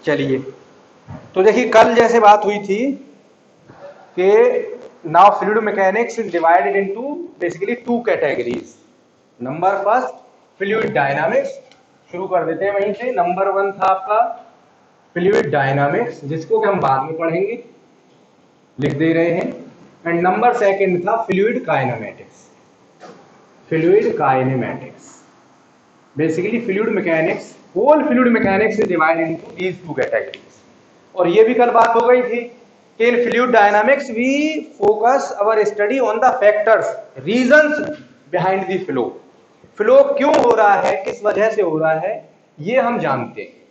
चलिए, तो देखिए कल जैसे बात हुई थी कि now fluid mechanics is divided into basically two categories. Number first fluid dynamics, शुरू कर देते हैं वहीं से। नंबर वन था आपका फ्लूइड डायनामिक्स, जिसको कि हम बाद में पढ़ेंगे, लिख दे रहे हैं। एंड नंबर सेकंड था fluid kinematics. Fluid kinematics basically fluid mechanics, whole fluid mechanics is divided into these two categories. और ये भी कल बात हो गई थी कि in fluid dynamics we focus our study on the factors, reasons behind the flow. Flow क्यों हो रहा है, किस वजह से हो रहा है, ये हम जानते हैं।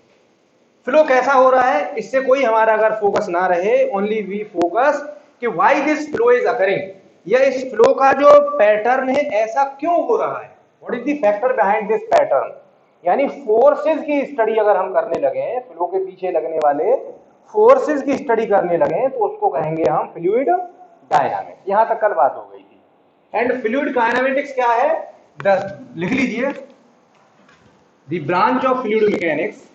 फ्लो कैसा हो रहा है, इससे कोई हमारा अगर फोकस ना रहे, ओनली वी फोकस कि why this flow is occurring, या इस फ्लो का जो पैटर्न है ऐसा क्यों हो रहा है, what is the factor behind this pattern. यानी फोर्सेस की स्टडी अगर हम करने लगे, फ्लो के पीछे लगने वाले फोर्सेस की स्टडी करने लगे, तो उसको कहेंगे हम फ्लूइड डायनामिक्स। यहां तक कल बात हो गई थी। एंड फ्लूइड काइनेमेटिक्स क्या है, लिख लीजिए, the branch of fluid mechanics,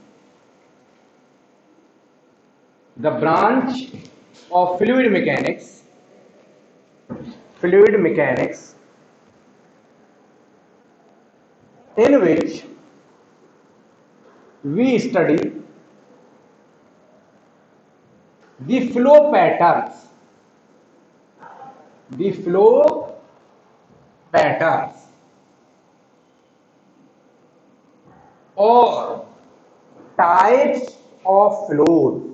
the branch of fluid mechanics in which we study the flow patterns, or types of flows,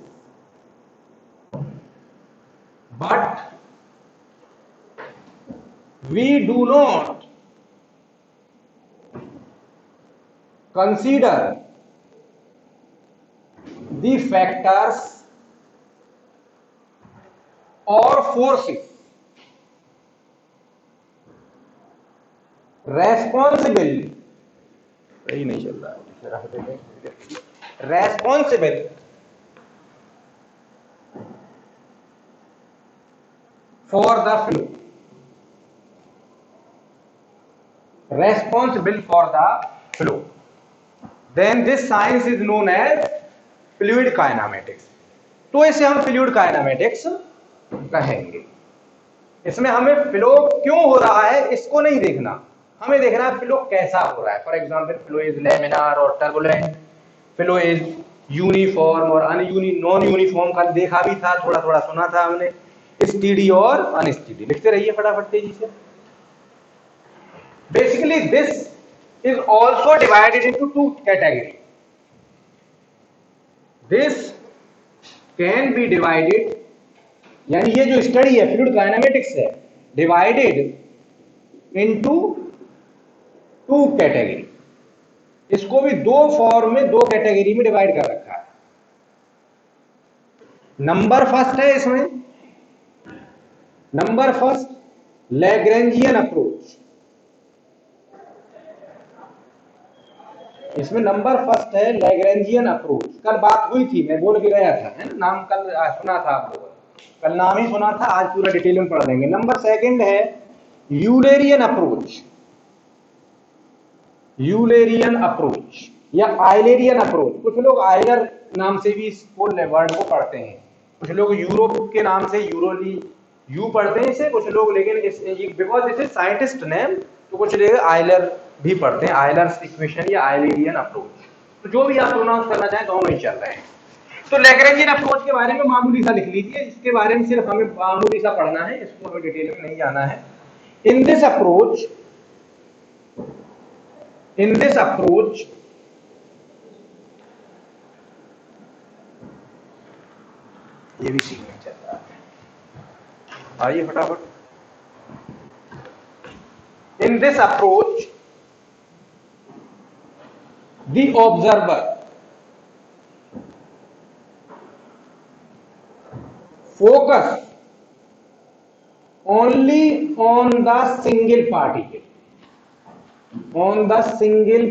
but we do not consider the factors or forces responsible for the flow, responsible for the flow, then this science is known as fluid kinematics। तो इसे हम fluid kinematics कहेंगे। इसमें हमें flow क्यों हो रहा है इसको नहीं देखना, हमें देखना है फ्लो कैसा हो रहा है। For example flow is laminar और टर्बुलेंट, फ्लो इज यूनिफॉर्म और नॉन यूनिफॉर्म, कल देखा भी था, थोड़ा थोड़ा सुना था हमने, स्टीडी और अनस्टीडी। लिखते रहिए फटाफट तेजी से। Basically this is also divided into two categories. This can be divided, यानी ये जो स्टडी है फ्लूइड काइनेमेटिक्स है, डिवाइडेड इनटू टू कैटेगरी। इसको भी दो फॉर्म में, दो कैटेगरी में डिवाइड कर रखा है। नंबर फर्स्ट है इसमें, नंबर फर्स्ट लैग्रेंजियन अप्रोच। इसमें नंबर फर्स्ट है लैग्रेंजियन अप्रोच। कल बात हुई थी, मैं बोल के गया था, है ना, नाम कल सुना था आप लोगों ने, कल नाम ही सुना था, आज पूरा डिटेल में पढ़ देंगे। नंबर सेकंड है यूलेरियन अप्रोच, यूलेरियन अप्रोच या आइलेरियन अप्रोच। कुछ लोग आइलर नाम से भी इस वर्ड को पढ़ते हैं, कुछ लोग यूरोप के नाम से यूरोली यू पढ़ते हैं इसे, कुछ लोग, लेकिन because this is scientist name, तो कुछ लोग आइलर भी पढ़ते हैं, आइलर्स इक्वेशन या आइलेरियन अप्रोच। तो जो भी आप प्रोनाउंस करना चाहें दोनों ही चल रहे हैं। तो लैग्रेंजियन अप्रोच के बारे में मामूली सा लिख लीजिए, इसके बारे में सिर्फ हमें मामूली सा पढ़ना है, इसको हमें डिटेल में नहीं जाना है। इन दिस अप्रोच ये भी सीखना चल रहा है, आइए फटाफट। In this approach the observer focus only on the single particle, only on the single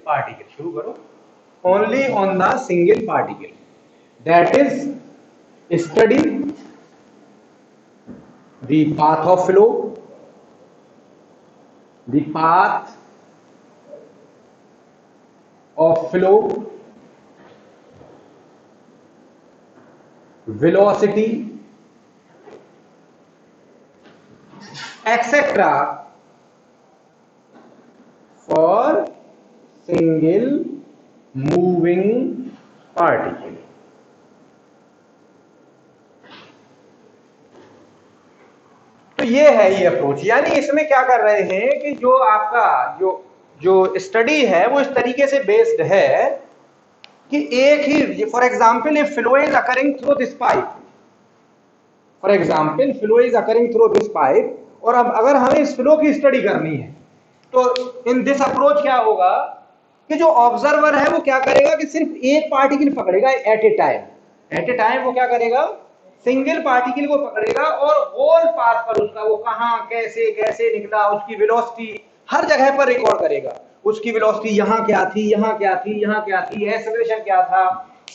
particle, शुरू करो, only on the single particle, that is study the path of flow, the path of flow, velocity, etc. for single moving particle. तो ये है ये approach. यानी इसमें क्या कर रहे हैं कि जो आपका जो स्टडी है वो इस तरीके से बेस्ड है कि एक ही, for example a flow is occurring through this pipe, for example flow is occurring through this pipe, और अब अगर हमें इस फ्लो की स्टडी करनी है तो इन दिस अप्रोच क्या होगा कि जो ऑब्जर्वर है वो क्या करेगा कि सिर्फ एक पार्टिकल पकड़ेगा एट ए टाइम वो क्या करेगा, सिंगल पार्टिकल को पकड़ेगा और होल पाथ पर उसका वो कहां कैसे कैसे निकला, उसकी वेलोसिटी हर जगह पर रिकॉर्ड करेगा। उसकी वेलोसिटी यहाँ क्या थी, यहाँ क्या थी, यहाँ क्या थी, एक्सेलरेशन क्या था,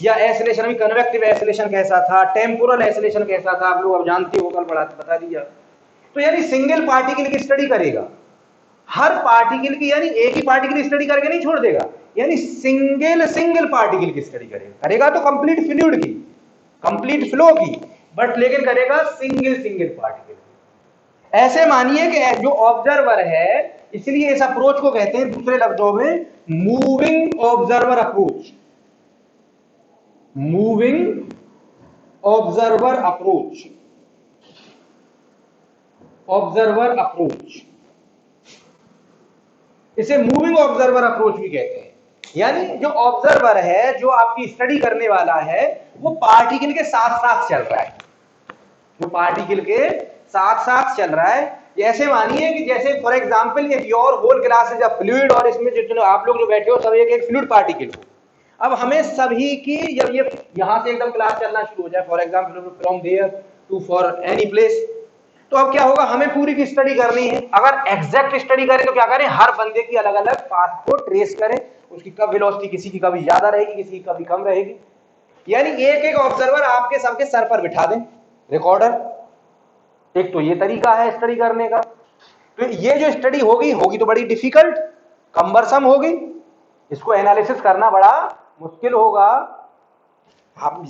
या एक्सेलरेशन में कन्वेक्टिव एक्सेलरेशन कैसा था, टेम्पोरल एक्सेलरेशन कैसा था, आप लोग अब जानते हो, कल पढ़ा बता दिया। तो यानी सिंगल पार्टिकल की स्टडी करेगा, हर पार्टिकल की, यानी एक ही पार्टिकल की स्टडी करके नहीं छोड़ देगा, यानी सिंगल पार्टिकल की स्टडी करेगा तो कंप्लीट फ्लूइड की, कंप्लीट फ्लो की, बट लेकिन करेगा सिंगल पार्टिकल। ऐसे मानिए कि जो ऑब्जर्वर है, इसलिए इस अप्रोच को कहते हैं दूसरे लफ्जों में moving observer approach, moving observer approach, observer approach, इसे मूविंग ऑब्जर्वर अप्रोच भी कहते हैं। यानी जो ऑब्जर्वर है, जो आपकी स्टडी करने वाला है, वो पार्टिकल के साथ साथ चल रहा है, वो पार्टिकल के साथ साथ चल रहा है। ऐसे मानिए कि जैसे फॉर एग्जांपल एक your whole class is a fluid, और इसमें जितने आप लोग जो बैठे हो सब एक फ्लूइड पार्टिकल हो। अब हमें सभी की, जब ये यहां से एकदम क्लास चलना शुरू हो जाए, for example from there to for any place, तो अब क्या होगा, हमें पूरी की स्टडी करनी है। अगर एग्जैक्ट स्टडी करें तो क्या करें, हर बंदे की अलग अलग पाथ को ट्रेस करें, उसकी कब वेलोसिटी किसी की कभी ज्यादा रहेगी, किसी की कभी कम रहेगी। यानी एक एक ऑब्जर्वर आपके सबके सर पर बिठा दें रिकॉर्डर। एक तो ये तरीका है स्टडी करने का। तो ये जो स्टडी होगी तो बड़ी डिफिकल्ट, कम्बरसम होगी, इसको एनालिसिस करना बड़ा मुश्किल होगा, आप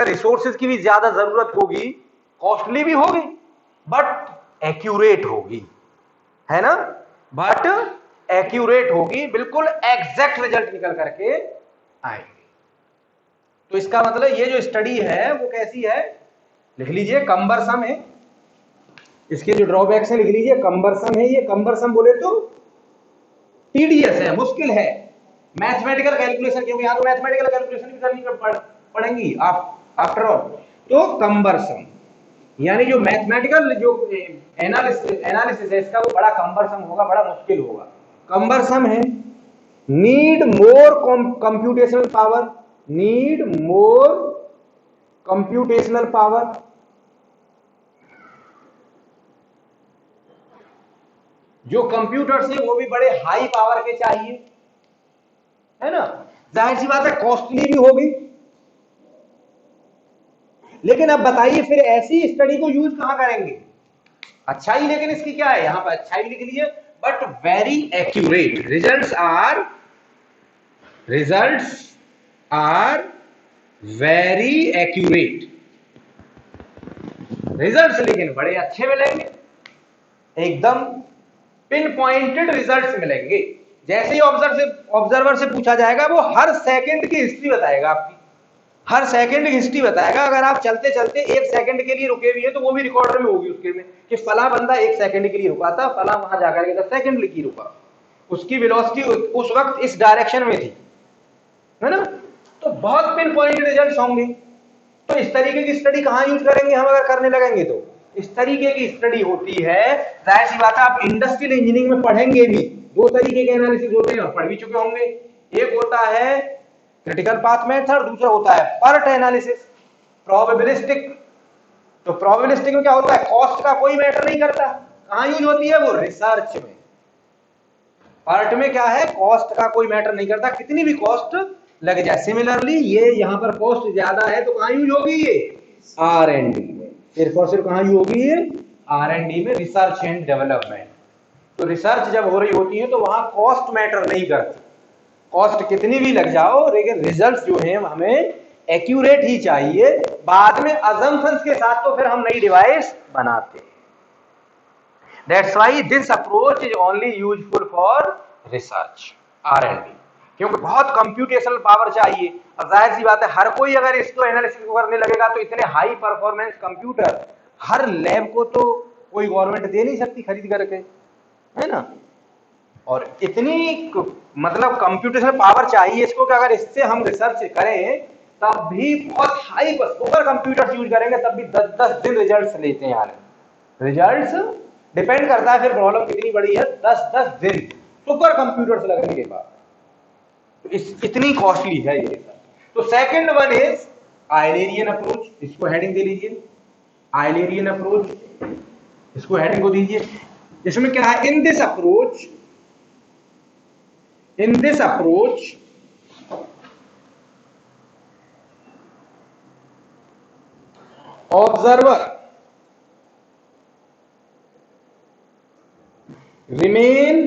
रिसोर्सेज की भी ज्यादा जरूरत होगी, कॉस्टली भी होगी, बट एक्यूरेट होगी, है ना, बट एक्यूरेट होगी, बिल्कुल एग्जैक्ट रिजल्ट निकल करके आएंगे। तो इसका मतलब ये जो स्टडी है वो कैसी है, लिख लीजिए कम्बरसम है। इसके जो ड्रॉबैक्स है लिख लीजिए, कम्बरसम है। ये कम्बरसम बोले तो टीडियस है, मुश्किल है, मैथमेटिकल कैलकुलेशन, क्योंकि यहां तो मैथमेटिकल कैलकुलेशन भी करनी पड़ेंगी आप आफ्टर ऑल। तो कम्बरसम यानी जो मैथमेटिकल जो एनालिसिस है इसका वो बड़ा कम्बरसम होगा, बड़ा मुश्किल होगा, कम्बरसम है। Need more computational power, need more computational power, जो कंप्यूटर्स है वो भी बड़े हाई पावर के चाहिए, है ना, जाहिर सी बात है कॉस्टली भी होगी। लेकिन अब बताइए फिर ऐसी स्टडी को यूज कहां करेंगे, अच्छाई, लेकिन इसकी क्या है, यहां पर अच्छाई लिख लीजिए, but very accurate, results are very accurate, results लेकिन बड़े अच्छे मिलेंगे, एकदम पिन पॉइंटेड रिजल्ट्स मिलेंगे। जैसे ही ऑब्जर्वर से पूछा जाएगा वो हर सेकंड की हिस्ट्री बताएगा, आपकी हर सेकंड की हिस्ट्री बताएगा। अगर आप चलते चलते 1 सेकंड के लिए रुके हुए हैं तो वो भी रिकॉर्डर में होगी उसके में कि फला बंदा 1 सेकंड के लिए रुका था, फला वहां जाकर के 10 सेकंड की रुका, उसकी वेलोसिटी उस वक्त इस डायरेक्शन में थी, है ना। तो बहुत पिन पॉइंट रिजल्ट्स होंगे। तो इस तरीके की स्टडी कहां यूज करेंगे हम अगर करने लगेंगे तो, इस तरीके की स्टडी होती है, जाहिर सी बात है आप इंडस्ट्रियल इंजीनियरिंग में पढ़ेंगे भी, 2 तरीके के एनालिसिस होते हैं, पढ़ भी चुके होंगे। एक होता है क्रिटिकल पाथ मेथड, दूसरा होता है पर्ट एनालिसिस, प्रोबेबिलिस्टिक। तो प्रोबेबिलिस्टिक में क्या होता है, कॉस्ट का कोई मैटर नहीं करता, कहां यूज होती है वो रिसर्च में। पर्ट में क्या है, कॉस्ट का कोई मैटर नहीं करता, कितनी भी कॉस्ट लग जाए। सिमिलरली ये यहां पर कॉस्ट ज्यादा है तो कहां यूज होगी, ये R&D में, सिर्फ और सिर्फ कहां यूज होगी, ये R&D में, रिसर्च एंड डेवलपमेंट। तो रिसर्च जब हो रही होती है तो वहां कॉस्ट मैटर नहीं करती, कॉस्ट कितनी भी लग जाओ, लेकिन रिजल्ट जो है हमें एक्यूरेट ही चाहिए। बाद में अजम्पशंस के साथ तो फिर हम नई डिवाइस बनाते हैं। That's why this approach is only useful for research R&D, क्योंकि बहुत कंप्यूटेशनल पावर चाहिए। अब जाहिर सी बात है हर कोई अगर इसको एनालिसिस करने लगेगा तो इतने हाई परफॉर्मेंस कंप्यूटर हर लैब को तो कोई गवर्नमेंट दे नहीं सकती खरीद करके, है ना। और इतनी मतलब कंप्यूटेशनल पावर चाहिए इसको कि अगर इससे हम रिसर्च करें तब भी बहुत हाई सुपर कंप्यूटर यूज करेंगे तब भी 10-10 दिन रिजल्ट्स लेते हैं यार। रिजल्ट्स डिपेंड करता है फिर प्रॉब्लम कितनी बड़ी है, 10-10 दिन सुपर कंप्यूटर्स लगने के बाद, तो इतनी कॉस्टली है ये। तो सेकंड वन इज आइलेरियन अप्रोच, इसको हेडिंग दे लीजिए, आइलेरियन अप्रोच, इसको हेडिंग को दीजिए। इसमें क्या है, in this approach observer remain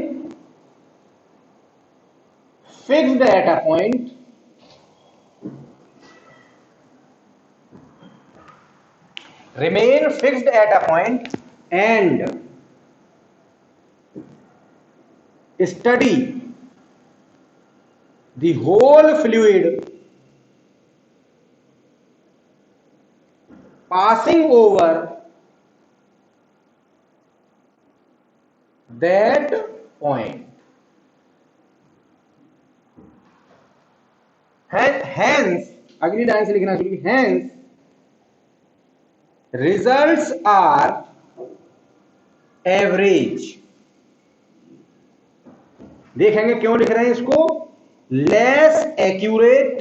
fixed at a point and study the whole fluid passing over that point. Hence, अगली लाइन से लिखना शुरू, hence results are average। देखेंगे क्यों लिख रहे हैं इसको, less accurate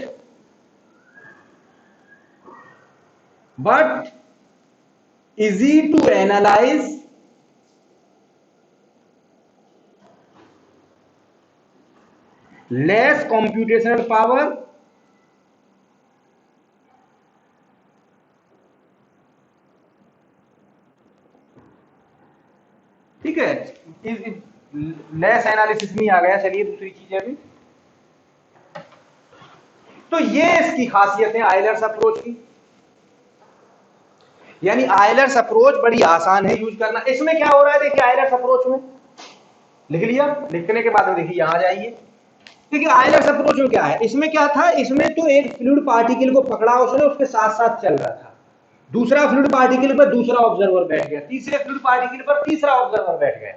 but easy to analyze, less computational power, ठीक है। लेस एनालिसिस नहीं आ गया, चलिए दूसरी चीज है अभी। तो ये इसकी खासियत है आइलर्स अप्रोच की, यानी आइलर्स अप्रोच बड़ी आसान है यूज करना। इसमें क्या हो रहा है देखिए, आइलर्स अप्रोच में लिख लिया, लिखने के बाद में देखिए यहां जाइए। देखिए आइलर्स अप्रोच में क्या है, इसमें क्या था, इसमें तो एक फ्लूइड पार्टिकल को पकड़ा उसने, उसके साथ साथ चल रहा था, दूसरा फ्लूइड पार्टिकल पर दूसरा ऑब्जर्वर बैठ गया, तीसरे फ्लूइड पार्टिकल पर तीसरा ऑब्जर्वर बैठ गया।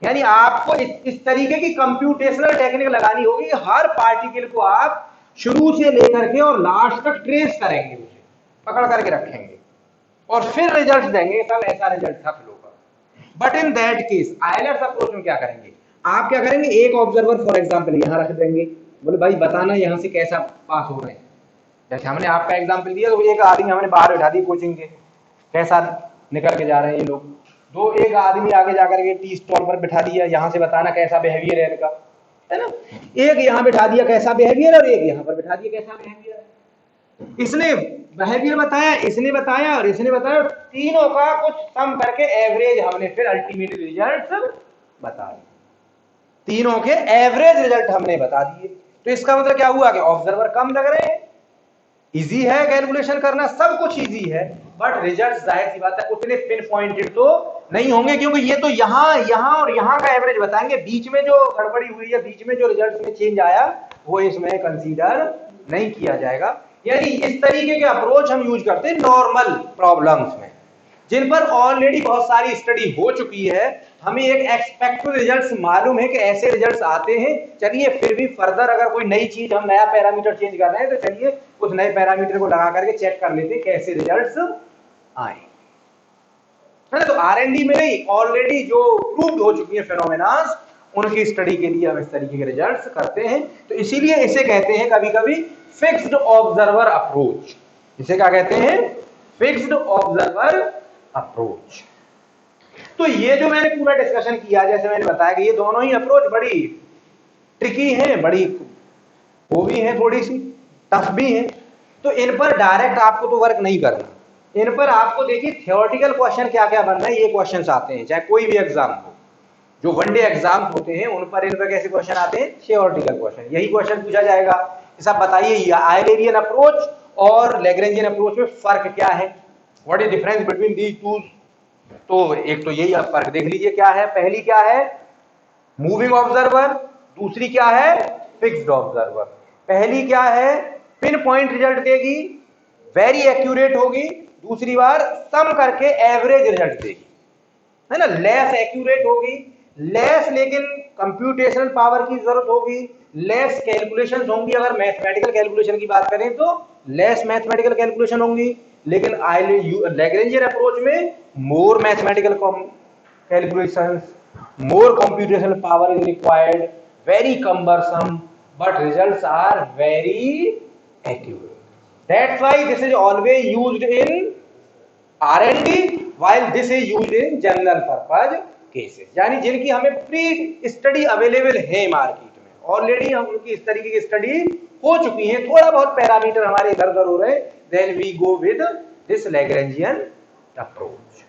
यानी आपको इस तरीके की कंप्यूटेशनल टेक्निक लगानी होगी, हर पार्टिकल को आप शुरू से लेकर के और लास्ट तक ट्रेस करेंगे, उसे पकड़ करके रखेंगे और फिर रिजल्ट देंगे, तब ऐसा रिजल्ट था फ्लो का। But in that case Euler's approach में क्या करेंगे, आप क्या करेंगे, एक ऑब्जर्वर फॉर एग्जांपल यहां रख देंगे, बोले भाई बताना यहां से कैसा पास हो रहे हैं। जैसे हमने आपका एग्जांपल दिया, तो एक आदमी हमने बाहर बैठा दिया कोचिंग के, कैसा निकल के जा रहे हैं ये लोग। दो एक आदमी आगे जाकर के टी स्टॉल पर बैठा दिया, यहां से बताना कैसा बिहेवियर है इनका, है ना। एक यहां बैठा दिया कैसा बिहेवियर, और एक यहां पर बैठा दिया कैसा बिहेवियर है। इसने बिहेवियर बताया, इसने बताया और इसने बताया, तीनों का कुछ सम करके एवरेज हमने फिर अल्टीमेट रिजल्ट बता दिए, तीनों के एवरेज रिजल्ट हमने बता दिए। तो इसका मतलब क्या हुआ कि ऑब्जर्वर कम लग रहे हैं, इजी है कैलकुलेशन करना, सब कुछ इजी है, बट रिजल्ट जाहिर सी बात है उतने पिन पॉइंटेड तो नहीं होंगे, क्योंकि ये तो यहां और यहां का एवरेज बताएंगे, बीच में जो गड़बड़ी हुई है, बीच में जो रिजल्ट में चेंज आया वो इसमें कंसीडर नहीं किया जाएगा। यानी इस तरीके के अप्रोच हम यूज करते हैं नॉर्मल प्रॉब्लम्स में, जिन पर ऑलरेडी बहुत सारी स्टडी हो चुकी है, हमें एक एक्सपेक्टेड रिजल्ट्स मालूम है कि ऐसे रिजल्ट्स आते हैं। चलिए फिर भी फर्दर अगर कोई नई चीज, हम नया पैरामीटर चेंज कर रहे हैं, तो चलिए उस नए पैरामीटर को लगा करके चेक कर लेते हैं कैसे रिजल्ट्स आए, है ना। तो आर&डी में नहीं, ऑलरेडी जो प्रूव्ड हो चुकी है फिनोमेनास, उनकी स्टडी के लिए हम इस तरीके के रिजल्ट्स करते हैं। तो इसीलिए इसे कहते हैं कभी कभी फिक्स्ड ऑब्जर्वर अप्रोच। इसे क्या कहते हैं, फिक्स्ड ऑब्जर्वर अप्रोच। तो ये जो मैंने पूरा डिस्कशन किया, जैसे मैंने बताया कि ये दोनों ही अप्रोच बड़ी ट्रिकी है, बड़ी वो भी है, थोड़ी सी टफ भी है। तो इन पर डायरेक्ट आपको तो वर्क नहीं करना, इन पर आपको देखिए थियोरेटिकल क्वेश्चन क्या क्या बनना है, ये क्वेश्चंस आते हैं चाहे कोई भी एग्जाम हो। जो वनडे एग्जाम होते हैं उन पर इन पर कैसे क्वेश्चन आते हैं, थियोरेटिकल क्वेश्चन। यही क्वेश्चन पूछा जाएगा कि साहब बताइए आयलेरियन अप्रोच और लैग्रेंजियन अप्रोच में फर्क क्या है, what is difference between these two. तो एक तो यही आप फर्क देख लीजिए क्या है। पहली क्या है, मूविंग ऑब्जर्वर, दूसरी क्या है, फिक्स्ड ऑब्जर्वर। पहली क्या है, पिन पॉइंट रिजल्ट देगी, वेरी एक्यूरेट होगी, दूसरी बार सम करके एवरेज रिजल्ट देगी, है ना। लेस एक्यूरेट होगी, लेस लेकिन कंप्यूटेशनल पावर की जरूरत होगी, लेस कैलकुलेशंस होंगी। अगर मैथमेटिकल कैलकुलेशन की बात करें तो लेस मैथमेटिकल कैलकुलेशन होंगी, लेकिन लैग्रेंजियन अप्रोच में more mathematical calculations, more computational power is required, very cumbersome, but results are very accurate. That's why this is always used in R&D, while this is used in general purpose cases. यानी जिनकी हमें pre study available है market में, already हम उनकी इस तरीके की स्टडी हो चुकी है, थोड़ा बहुत पैरामीटर हमारे इधर उधर हो रहे, then we go with this Lagrangian approach.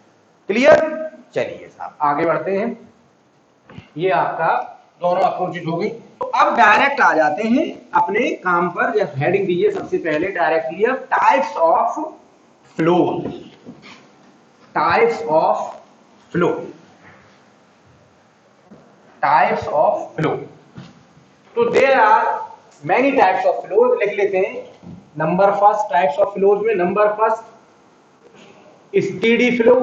Clear. चलिए साहब आगे बढ़ते हैं। ये आपका दोनों अप्रोचेज हो गई। तो अब डायरेक्ट आ जाते हैं अपने काम पर। जब हेडिंग दीजिए सबसे पहले डायरेक्टली अब types of flow, types of flow, types of flow. तो there are many types of flow, लिख लेते हैं। Number first types of flows में नंबर फर्स्ट स्टेडी फ्लो,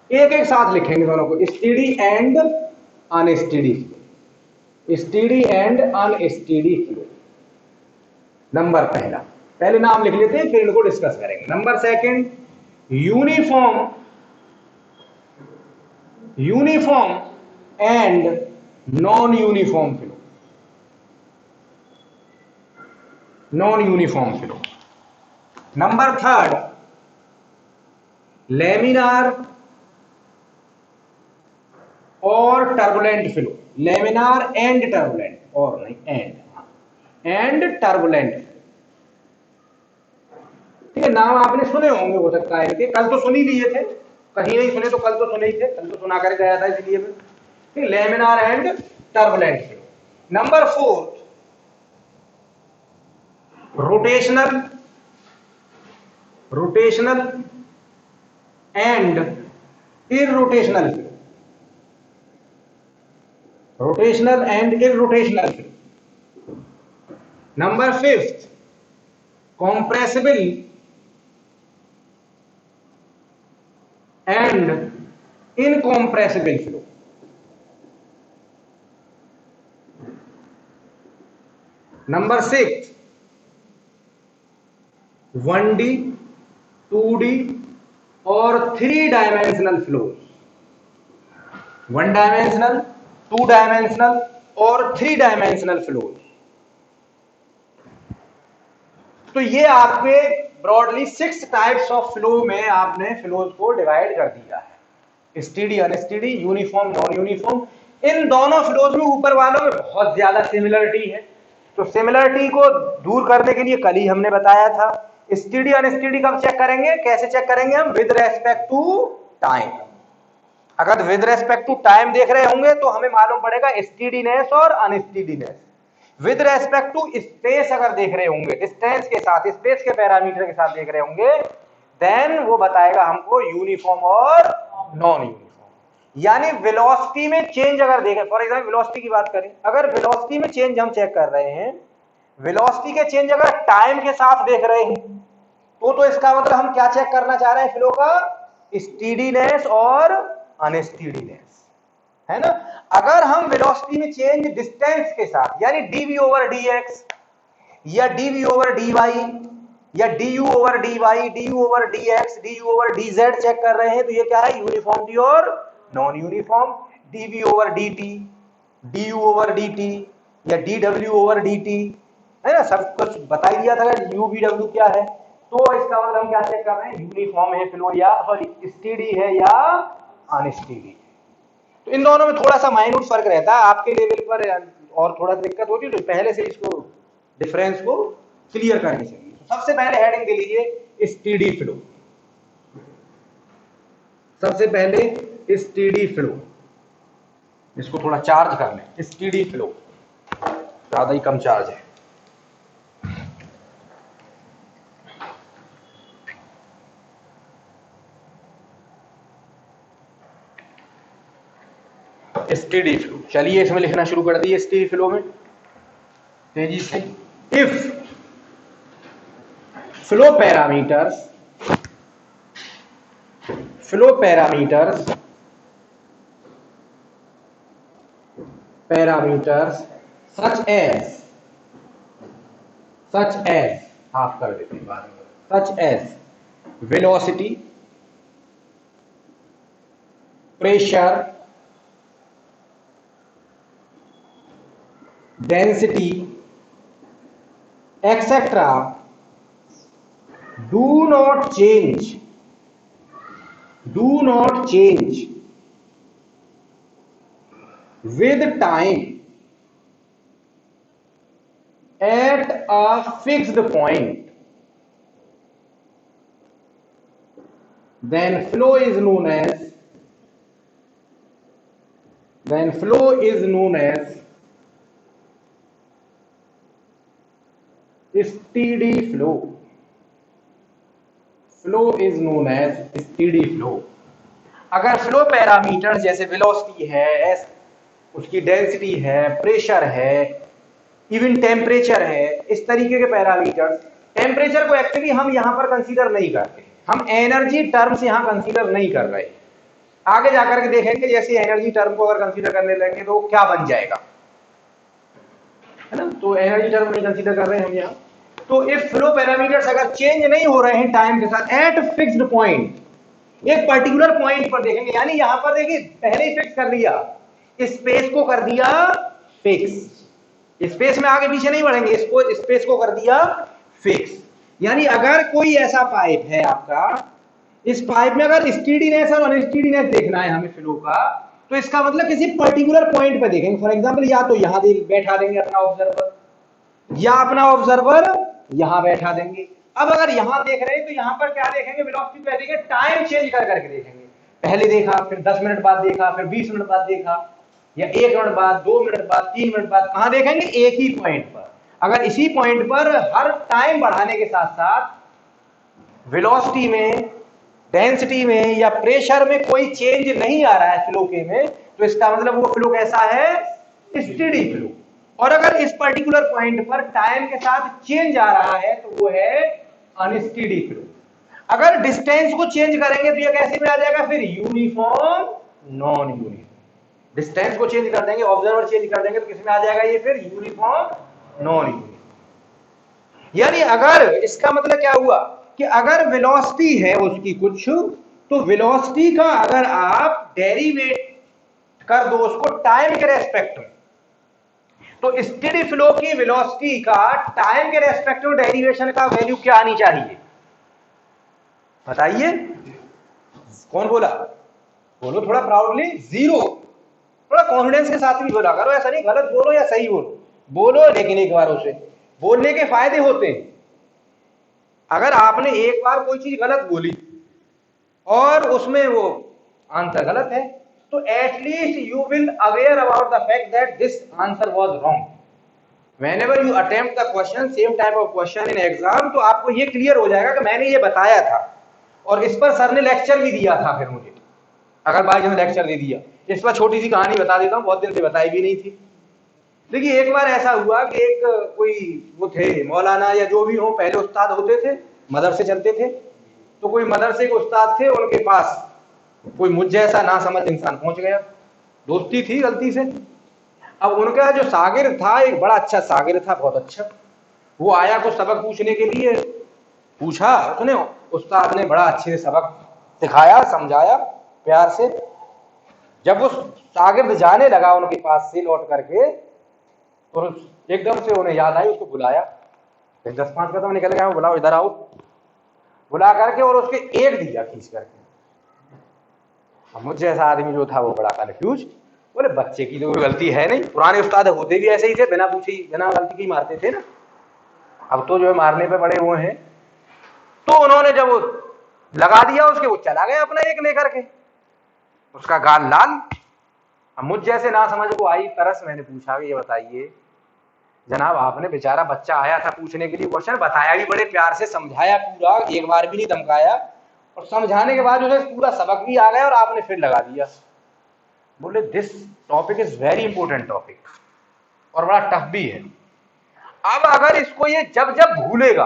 एक एक साथ लिखेंगे दोनों को, steady and unsteady flow, steady and unsteady flow. Number पहला, पहले नाम लिख लेते हैं फिर इनको डिस्कस करेंगे। Number second uniform, uniform and non uniform flow, non uniform flow. Number third laminar और turbulent flow, laminar and turbulent, और नहीं एंड टर्बुलेंट। ठीक है, नाम आपने सुने होंगे, हो सकता है कि कल तो सुन ही लिए थे, कहीं नहीं सुने तो कल तो सुने ही थे, कल तो सुना कर गया था इसलिए। ठीक, laminar and turbulent flow. Number fourth rotational, rotational and irrotational flow, rotational and irrotational flow. Number fifth compressible and incompressible flow. Number six 1D 2D और 3 डायमेंशनल फ्लोज, 1 डायमेंशनल 2 डायमेंशनल और 3 डायमेंशनल फ्लोज। तो ये आपके broadly 6 types of flow में आपने flows को divide कर दिया है, steady unsteady, uniform non uniform. इन दोनों फ्लोज में ऊपर वालों में बहुत ज्यादा सिमिलरिटी है, तो सिमिलरिटी को दूर करने के लिए कल ही हमने बताया था स्टेडी अनस्टेडी कब चेक करेंगे, कैसे चेक करेंगे हम, विद रेस्पेक्ट टू टाइम। अगर विद रेस्पेक्ट टू टाइम देख रहे होंगे तो हमें मालूम पड़ेगा स्टेडीनेस और अनस्टेडीनेस। विद रेस्पेक्ट टू स्पेस अगर देख रहे होंगे, डिस्टेंस के साथ, स्पेस के पैरामीटर के साथ देख रहे होंगे, देन वो बताएगा हमको यूनिफॉर्म और नॉन यूनिफॉर्म। यानी वेलोसिटी में चेंज अगर देखें, फॉर एग्जाम्पल वेलोसिटी की बात करें, अगर वेलोसिटी में चेंज हम चेक कर रहे हैं, वेलोसिटी के चेंज अगर टाइम के साथ देख रहे हैं, तो इसका मतलब हम क्या चेक करना चाह रहे हैं, फ्लो का स्टेडीनेस और अनस्टेडीनेस, है ना। अगर हम वेलोसिटी में चेंज डिस्टेंस के साथ, यानी dv ओवर dx या dv ओवर dy या du over dy, du over dx, du over dz check कर रहे हैं, तो ये क्या है, यूनिफॉर्मिटी और non uniform. dv over dt, du over dt या dw ओवर dt, है ना, सब कुछ बता ही दिया था u vw क्या है। तो इसका मतलब हम क्या चेक कर रहे हैं, यूनिफॉर्म है फ्लो या सॉरी स्टेडी है या अनस्टेडी। तो इन दोनों में थोड़ा सा माइन्यूट फर्क रहता है, आपके लेवल पर और थोड़ा दिक्कत होती है, तो पहले से इसको डिफरेंस को क्लियर करनी चाहिए। तो सबसे पहले हेडिंग दे लीजिए स्टेडी फ्लो, सबसे पहले स्टेडी फ्लो। इसको थोड़ा चार्ज कर लें। स्टीडी फ्लो ज्यादा ही कम चार्ज है। स्टीडी फ्लो, चलिए इसमें लिखना शुरू कर दिए। स्टीडी फ्लो में तेजी से, if flow parameters such as half कर देते हैं बाद में, such as velocity, pressure, density, etc. do not change with time at a fixed point, then flow is known as steady flow. अगर फ्लो पैरामीटर्स जैसे वेलोसिटी है, उसकी density है, प्रेशर है, इवन टेम्परेचर है, इस तरीके के पैरामीटर्स, टेम्परेचर को एक्चुअली हम यहां पर कंसीडर नहीं करते, हम एनर्जी टर्म्स यहां कंसीडर नहीं कर रहे। आगे जाकर के देखेंगे जैसे एनर्जी टर्म को अगर कंसीडर करने लगे तो क्या बन जाएगा, है ना। तो एनर्जी टर्म नहीं कंसीडर कर रहे हैं हम यहाँ। तो इफ फ्लो पैरामीटर्स अगर चेंज नहीं हो रहे हैं टाइम के साथ एट फिक्स्ड पॉइंट, एक पर्टिकुलर पॉइंट पर देखेंगे, यानी यहां पर देखिए पहले ही फिक्स कर दिया, स्पेस को कर दिया फिक्स, स्पेस में आगे पीछे नहीं बढ़ेंगे, इसको स्पेस को कर दिया फिक्स। यानी अगर कोई ऐसा पाइप है आपका, इस पाइप में अगर स्टीडीनेस और अनस्टीडीनेस देखना है हमें फ्लो का, तो इसका मतलब किसी पर्टिकुलर पॉइंट पर देखेंगे। फॉर एग्जांपल या तो यहां बैठा देंगे अपना ऑब्जर्वर, या अपना ऑब्जर्वर यहां बैठा देंगे। अब अगर यहां देख रहे हैं तो यहां पर क्या देखेंगे, वेलोसिटी पे देखेंगे, टाइम चेंज कर करके देखेंगे। पहले देखा, फिर 10 मिनट बाद देखा, फिर 20 मिनट बाद देखा, या 1 मिनट बाद, 2 मिनट बाद, 3 मिनट बाद, कहां देखेंगे, एक ही पॉइंट पर। अगर इसी पॉइंट पर हर टाइम बढ़ाने के साथ साथ वेलोसिटी में, डेंसिटी में या प्रेशर में कोई चेंज नहीं आ रहा है फ्लो के में, तो इसका मतलब वो फ्लो कैसा है, स्टेडी फ्लो। और अगर इस पर्टिकुलर पॉइंट पर टाइम के साथ चेंज आ रहा है तो वो है अनस्टेडी फ्लो। अगर डिस्टेंस को चेंज करेंगे तो ये कैसे में आ जाएगा, फिर यूनिफॉर्म नॉन यूनिफॉर्म। डिस्टेंस को चेंज कर देंगे, ऑब्जर्वर चेंज कर देंगे तो किस में आ जाएगा ये, फिर यूनिफॉर्म नॉन यूनिफॉर्म। यानी अगर इसका मतलब क्या हुआ कि अगर वेलोसिटी है उसकी कुछ, तो वेलोसिटी का अगर आप डेरिवेट कर दो उसको टाइम के रेस्पेक्ट में, तो स्टेडी फ्लो की वेलोसिटी का टाइम के रेस्पेक्ट में डेरिवेशन का वैल्यू क्या आनी चाहिए, बताइए। कौन बोला, बोलो थोड़ा प्राउडली, 0। थोड़ा कॉन्फिडेंस के साथ भी बोला करो, ऐसा नहीं गलत बोलो या सही बोलो, बोलो लेकिन एक बार उसे बोलने के फायदे होते हैं। अगर आपने एक बार कोई चीज गलत बोली और उसमें वो आंसर गलत है, तो at least you will aware about the fact that this answer was wrong. Whenever you attempt the question, same type of question in exam, तो आपको ये क्लियर हो जाएगा कि मैंने ये बताया था और इस पर सर ने लेक्चर भी दिया था। फिर मुझे अगर बाई चांस लेक्चर दे दिया, इस पर छोटी सी कहानी बता देता हूँ, बहुत दिन से बताई भी नहीं थी। देखिए एक बार ऐसा हुआ कि एक कोई वो थे मौलाना या जो भी हो, पहले उस्ताद होते थे, मदरसे चलते थे, तो कोई मदरसे के उस्ताद थे, उनके पास कोई मुझ जैसा ना समझ इंसान पहुंच गया, दोस्ती थी गलती से। अब उनका जो सागिर्द था, एक बड़ा अच्छा सागिर्द था, बहुत अच्छा, वो आया कुछ सबक पूछने के लिए, पूछा उसने, उस्ताद ने बड़ा अच्छे से सबक सिखाया, समझाया प्यार से। जब वो सागिर्द जाने लगा उनके पास से लौट करके, तो एकदम से उन्हें याद आई, उसको बुलाया, 10-5 कदम निकल गया, बुलाओ इधर आओ, बुला करके और उसके एक दिया खींच करके। मुझ जैसा आदमी जो था वो बड़ा कंफ्यूज, बोले बच्चे की तो गलती है नहीं, पुराने उस्ताद होते भी ऐसे ही थे, बिना पूछे बिना गलती की मारते थे ना, अब तो जो है मारने पे पड़े हुए हैं। तो उन्होंने जब लगा दिया उसके, वो चला गया अपना एक लेकर के, उसका गाल लाल, अब मुझ जैसे ना समझ को आई तरस मैंने पूछा कि ये बताइए जनाब, आपने बेचारा बच्चा आया था पूछने के लिए क्वेश्चन, बताया भी बड़े प्यार से, समझाया पूरा, एक बार भी नहीं धमकाया, और समझाने के बाद उसे पूरा सबक भी आ गया और आपने फिर लगा दिया। बोले this topic is very important topic और बड़ा टफ भी है। अब अगर इसको ये जब जब भूलेगा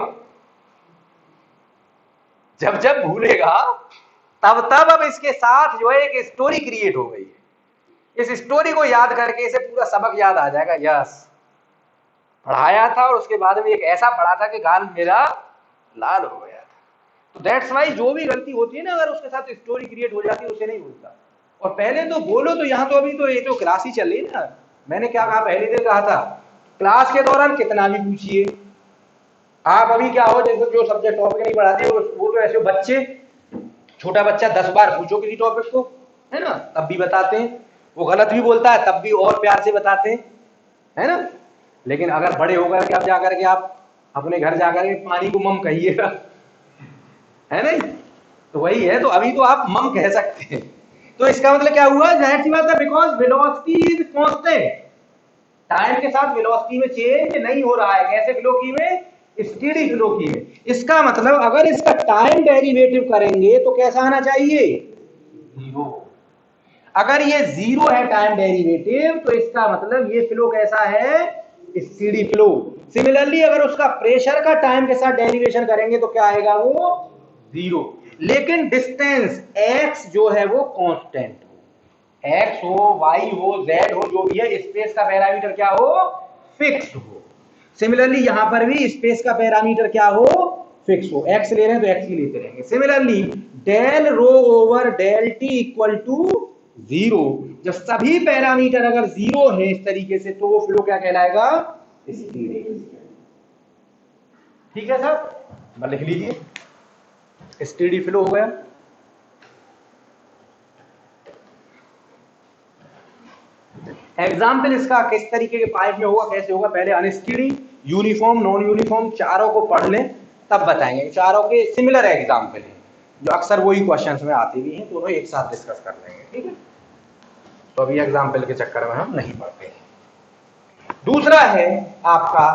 तब तब अब इसके साथ जो है एक स्टोरी क्रिएट हो गई है। इस स्टोरी को याद करके इसे पूरा सबक याद आ जाएगा। यस, पढ़ाया था और उसके बाद में एक ऐसा पढ़ा था कि गाल मेरा लाल हो गया था। तो दैट्स वाई जो भी गलती होती है ना, अगर उसके साथ स्टोरी क्रिएट हो जाती है उसे नहीं भूलता। और पहले तो बोलो, तो यहाँ तो अभी तो ये तो क्लास ही चल रही है ना। मैंने क्या कहा, पहले दिन कहा था क्लास के दौरान कितना भी पूछिए आप। अभी क्या हो, जैसे जो सब्जेक्ट टॉपिक नहीं पढ़ाते वो तो ऐसे बच्चे, छोटा बच्चा 10 बार पूछो किसी टॉपिक को, है ना, तब भी बताते हैं। वो गलत भी बोलता है तब भी और प्यार से बताते हैं, है ना। लेकिन अगर बड़े हो गए कि अब जाकर के आप अपने घर जाकर के पानी को मम कहिएगा, है नहीं, तो वही है। तो अभी तो आप मम कह सकते हैं। तो इसका मतलब क्या हुआ, जाहिर सी बात है, because velocity is constant, time के साथ वेलोसिटी में चेंज नहीं हो रहा है। कैसे फ्लो की में, स्टेडी फ्लो की में। इसका मतलब अगर इसका टाइम डेरिवेटिव करेंगे तो कैसा आना चाहिए, 0। अगर ये 0 है टाइम डेरिवेटिव, तो इसका मतलब ये फ्लो कैसा है, स्टेडी फ्लो। सिमिलरली अगर उसका प्रेशर का टाइम के साथ डेरिवेशन करेंगे तो क्या आएगा, वो 0। लेकिन डिस्टेंस x जो है वो कांस्टेंट हो, x हो, y हो, z हो, जो भी है, स्पेस का पैरामीटर क्या हो, फिक्स हो। सिमिलरली यहां पर भी स्पेस का पैरामीटर क्या हो, फिक्स हो। x ले रहे हैं तो x ही लेते रहेंगे। Similarly del rho over del T equal to 0। जब सभी पैरामीटर अगर 0 है इस तरीके से, तो वो फ्लो क्या कहलाएगा, स्टेडी। ठीक है सर, लिख लीजिए, स्टेडी फ्लो हो गया। एग्जाम्पल इसका किस तरीके के पाइप में होगा, कैसे होगा, पहले अनस्टेडी, यूनिफॉर्म, नॉन यूनिफॉर्म, चारों को पढ़ लें तब बताएंगे। चारों के सिमिलर एग्जाम्पल हैं जो अक्सर वही क्वेश्चंस में आते भी हैं, दोनों एक साथ डिस्कस कर लेंगे। ठीक है, तो अभी एग्जाम्पल के चक्कर में हम नहीं पढ़ते हैं। दूसरा है आपका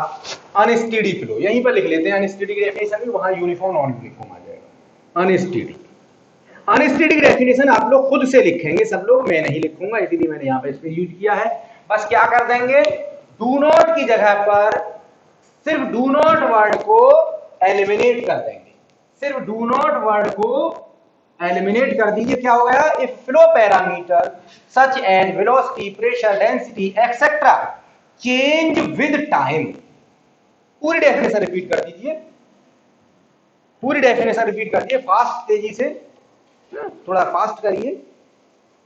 अनस्टेडी फ्लो, यहीं पर लिख लेते हैं अनस्टेडी की डेफिनेशन, वहां यूनिफॉर्म नॉन यूनिफॉर्म आ जाएगा। अनस्टेडी, अनस्टेडी की डेफिनेशन आप लोग खुद से लिखेंगे सब लोग, मैं नहीं लिखूंगा, इसीलिए मैंने यहाँ पे इस पे यूज किया है। बस क्या कर देंगे, डू नॉट की जगह पर सिर्फ डू नॉट वर्ड को एलिमिनेट कर देंगे, सिर्फ डू नॉट वर्ड को एलिमिनेट कर दीजिए। क्या हो गया, if flow parameter such as velocity, pressure, density etcetera change with time. पूरी डेफिनेशन रिपीट कर दीजिए, पूरी डेफिनेशन रिपीट कर दीजिए फास्ट, तेजी से, थोड़ा फास्ट करिए,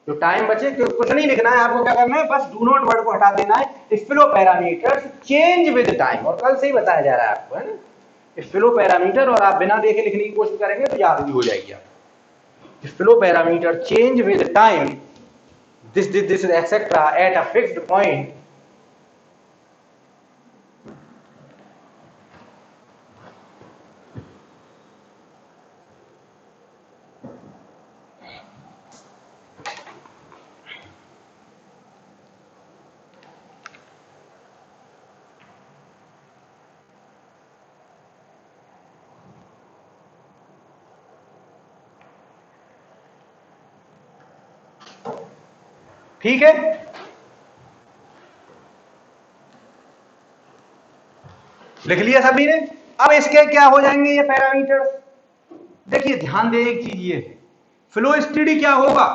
तो टाइम बचे। कुछ नहीं लिखना है आपको, क्या करना है, बस डू नॉट वर्ड को हटा देना है। If flow parameters change with time, और कल से ही बताया जा रहा है आपको, है ना। इफ फ्लो पैरामीटर, और आप बिना देखे लिखने की कोशिश करेंगे तो याद भी हो जाएगी आप। If flow parameter change with time, this etcetera at a fixed point, ठीक है। लिख लिया सभी ने। अब इसके क्या हो जाएंगे ये पैरामीटर, देखिए ध्यान देने की चीज ये है, फ्लो स्टेडी क्या होगा,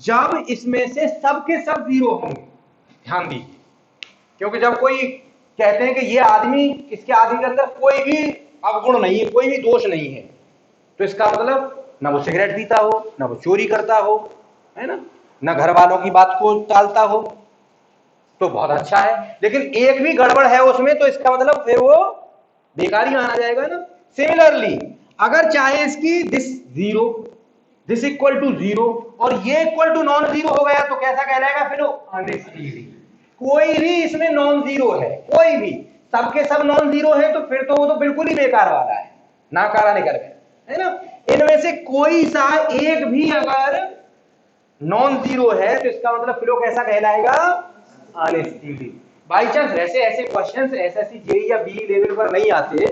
जब इसमें से सब के सब 0 होंगे। ध्यान दीजिए, क्योंकि जब कोई कहते हैं कि ये आदमी, इसके आदमी के अंदर कोई भी अवगुण नहीं है, कोई भी दोष नहीं है, तो इसका मतलब ना वो सिगरेट पीता हो, ना वो चोरी करता हो, है ना घर वालों की बात को टालता हो, तो बहुत अच्छा है। लेकिन एक भी गड़बड़ है उसमें, तो इसका मतलब फिर वो बेकार ही माना जाएगा ना। सिमिलरली अगर चाहे इसकी दिस इक्वल टू 0 और ये इक्वल टू नॉन 0 हो गया, तो कैसा कहलाएगा, फिर अनस्टेडी। कोई भी इसमें नॉन 0 है, कोई भी, सबके सब नॉन 0 है, तो फिर तो वो तो बिल्कुल ही बेकार वाला है, ना कारा निकल गया, है ना। इनमें से कोई सा एक भी अगर नॉन जीरो है तो इसका मतलब फ्लो कैसा कहलाएगा, अनस्टेडी। बाई चांस वैसे ऐसे क्वेश्चंस एसएससी जेईई या बीई लेवल पर नहीं आते,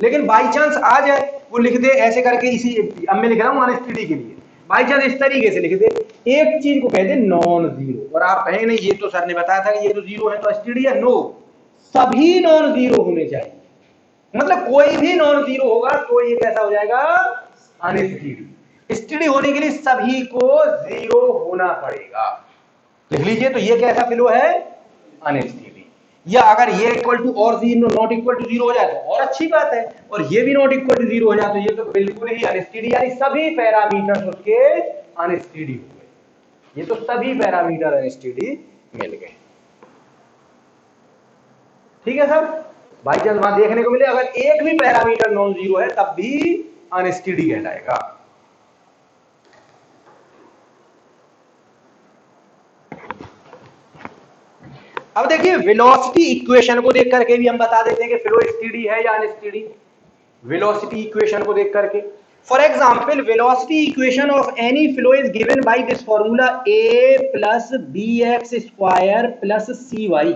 लेकिन बाई चांस आ जाए, वो लिख दे ऐसे करके, इसी अब मैं लिख रहा हूं अनस्टेडी के लिए, बाई चांस इस तरीके से लिख दे, एक चीज को कहते हैं नॉन जीरो, और आप कहेंगे नहीं ये तो सर ने बताया था कि ये तो जीरो है तो एसटीडी है। नो, सभी नॉन जीरो होने चाहिए, मतलब कोई भी नॉन जीरो होगा तो ये कैसा हो जाएगा, अनस्टेडी। स्टेडी होने के लिए सभी को जीरो होना पड़ेगा, लिख लीजिए। तो ये कैसा फ्लो है, अनस्टेडी। या अगर ये इक्वल टू और zero not equal to zero हो जाए तो और अच्छी बात है, और ये भी नॉट इक्वल टू जीरो हो जाए तो ये तो बिल्कुल ही अनस्टेडी, यानी सभी पैरामीटर्स उसके अनस्टेडी हो गए। ये तो सभी पैरामीटर अनस्टेडी मिल गए, ठीक है सर। बाई चांस वहां देखने को मिले अगर एक भी पैरामीटर नॉन जीरो है तब भी अनस्टेडी कहलाएगा। अब देखिए वेलोसिटी इक्वेशन को देख करके भी हम बता देते हैं कि फ्लो स्टेडी है या अनस्टेडी। वेलोसिटी इक्वेशन को देख करके, for example velocity equation of any flow is given by this formula a plus B X square plus C Y.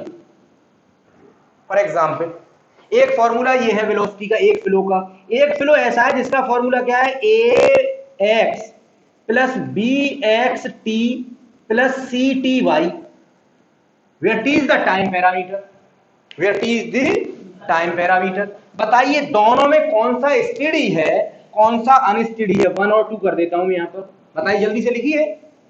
For example एक फॉर्मूला ये है वेलोसिटी का, एक फ्लो ऐसा है जिसका फॉर्मूला क्या है, a x plus B x t plus c t y, where t is the time parameter, where t is the time parameter। बताइए दोनों में कौन सा स्टेडी है कौन सा अनस्टेडी है, 1 और 2 कर देता हूं मैं यहां पर, बताइए जल्दी से लिखिए,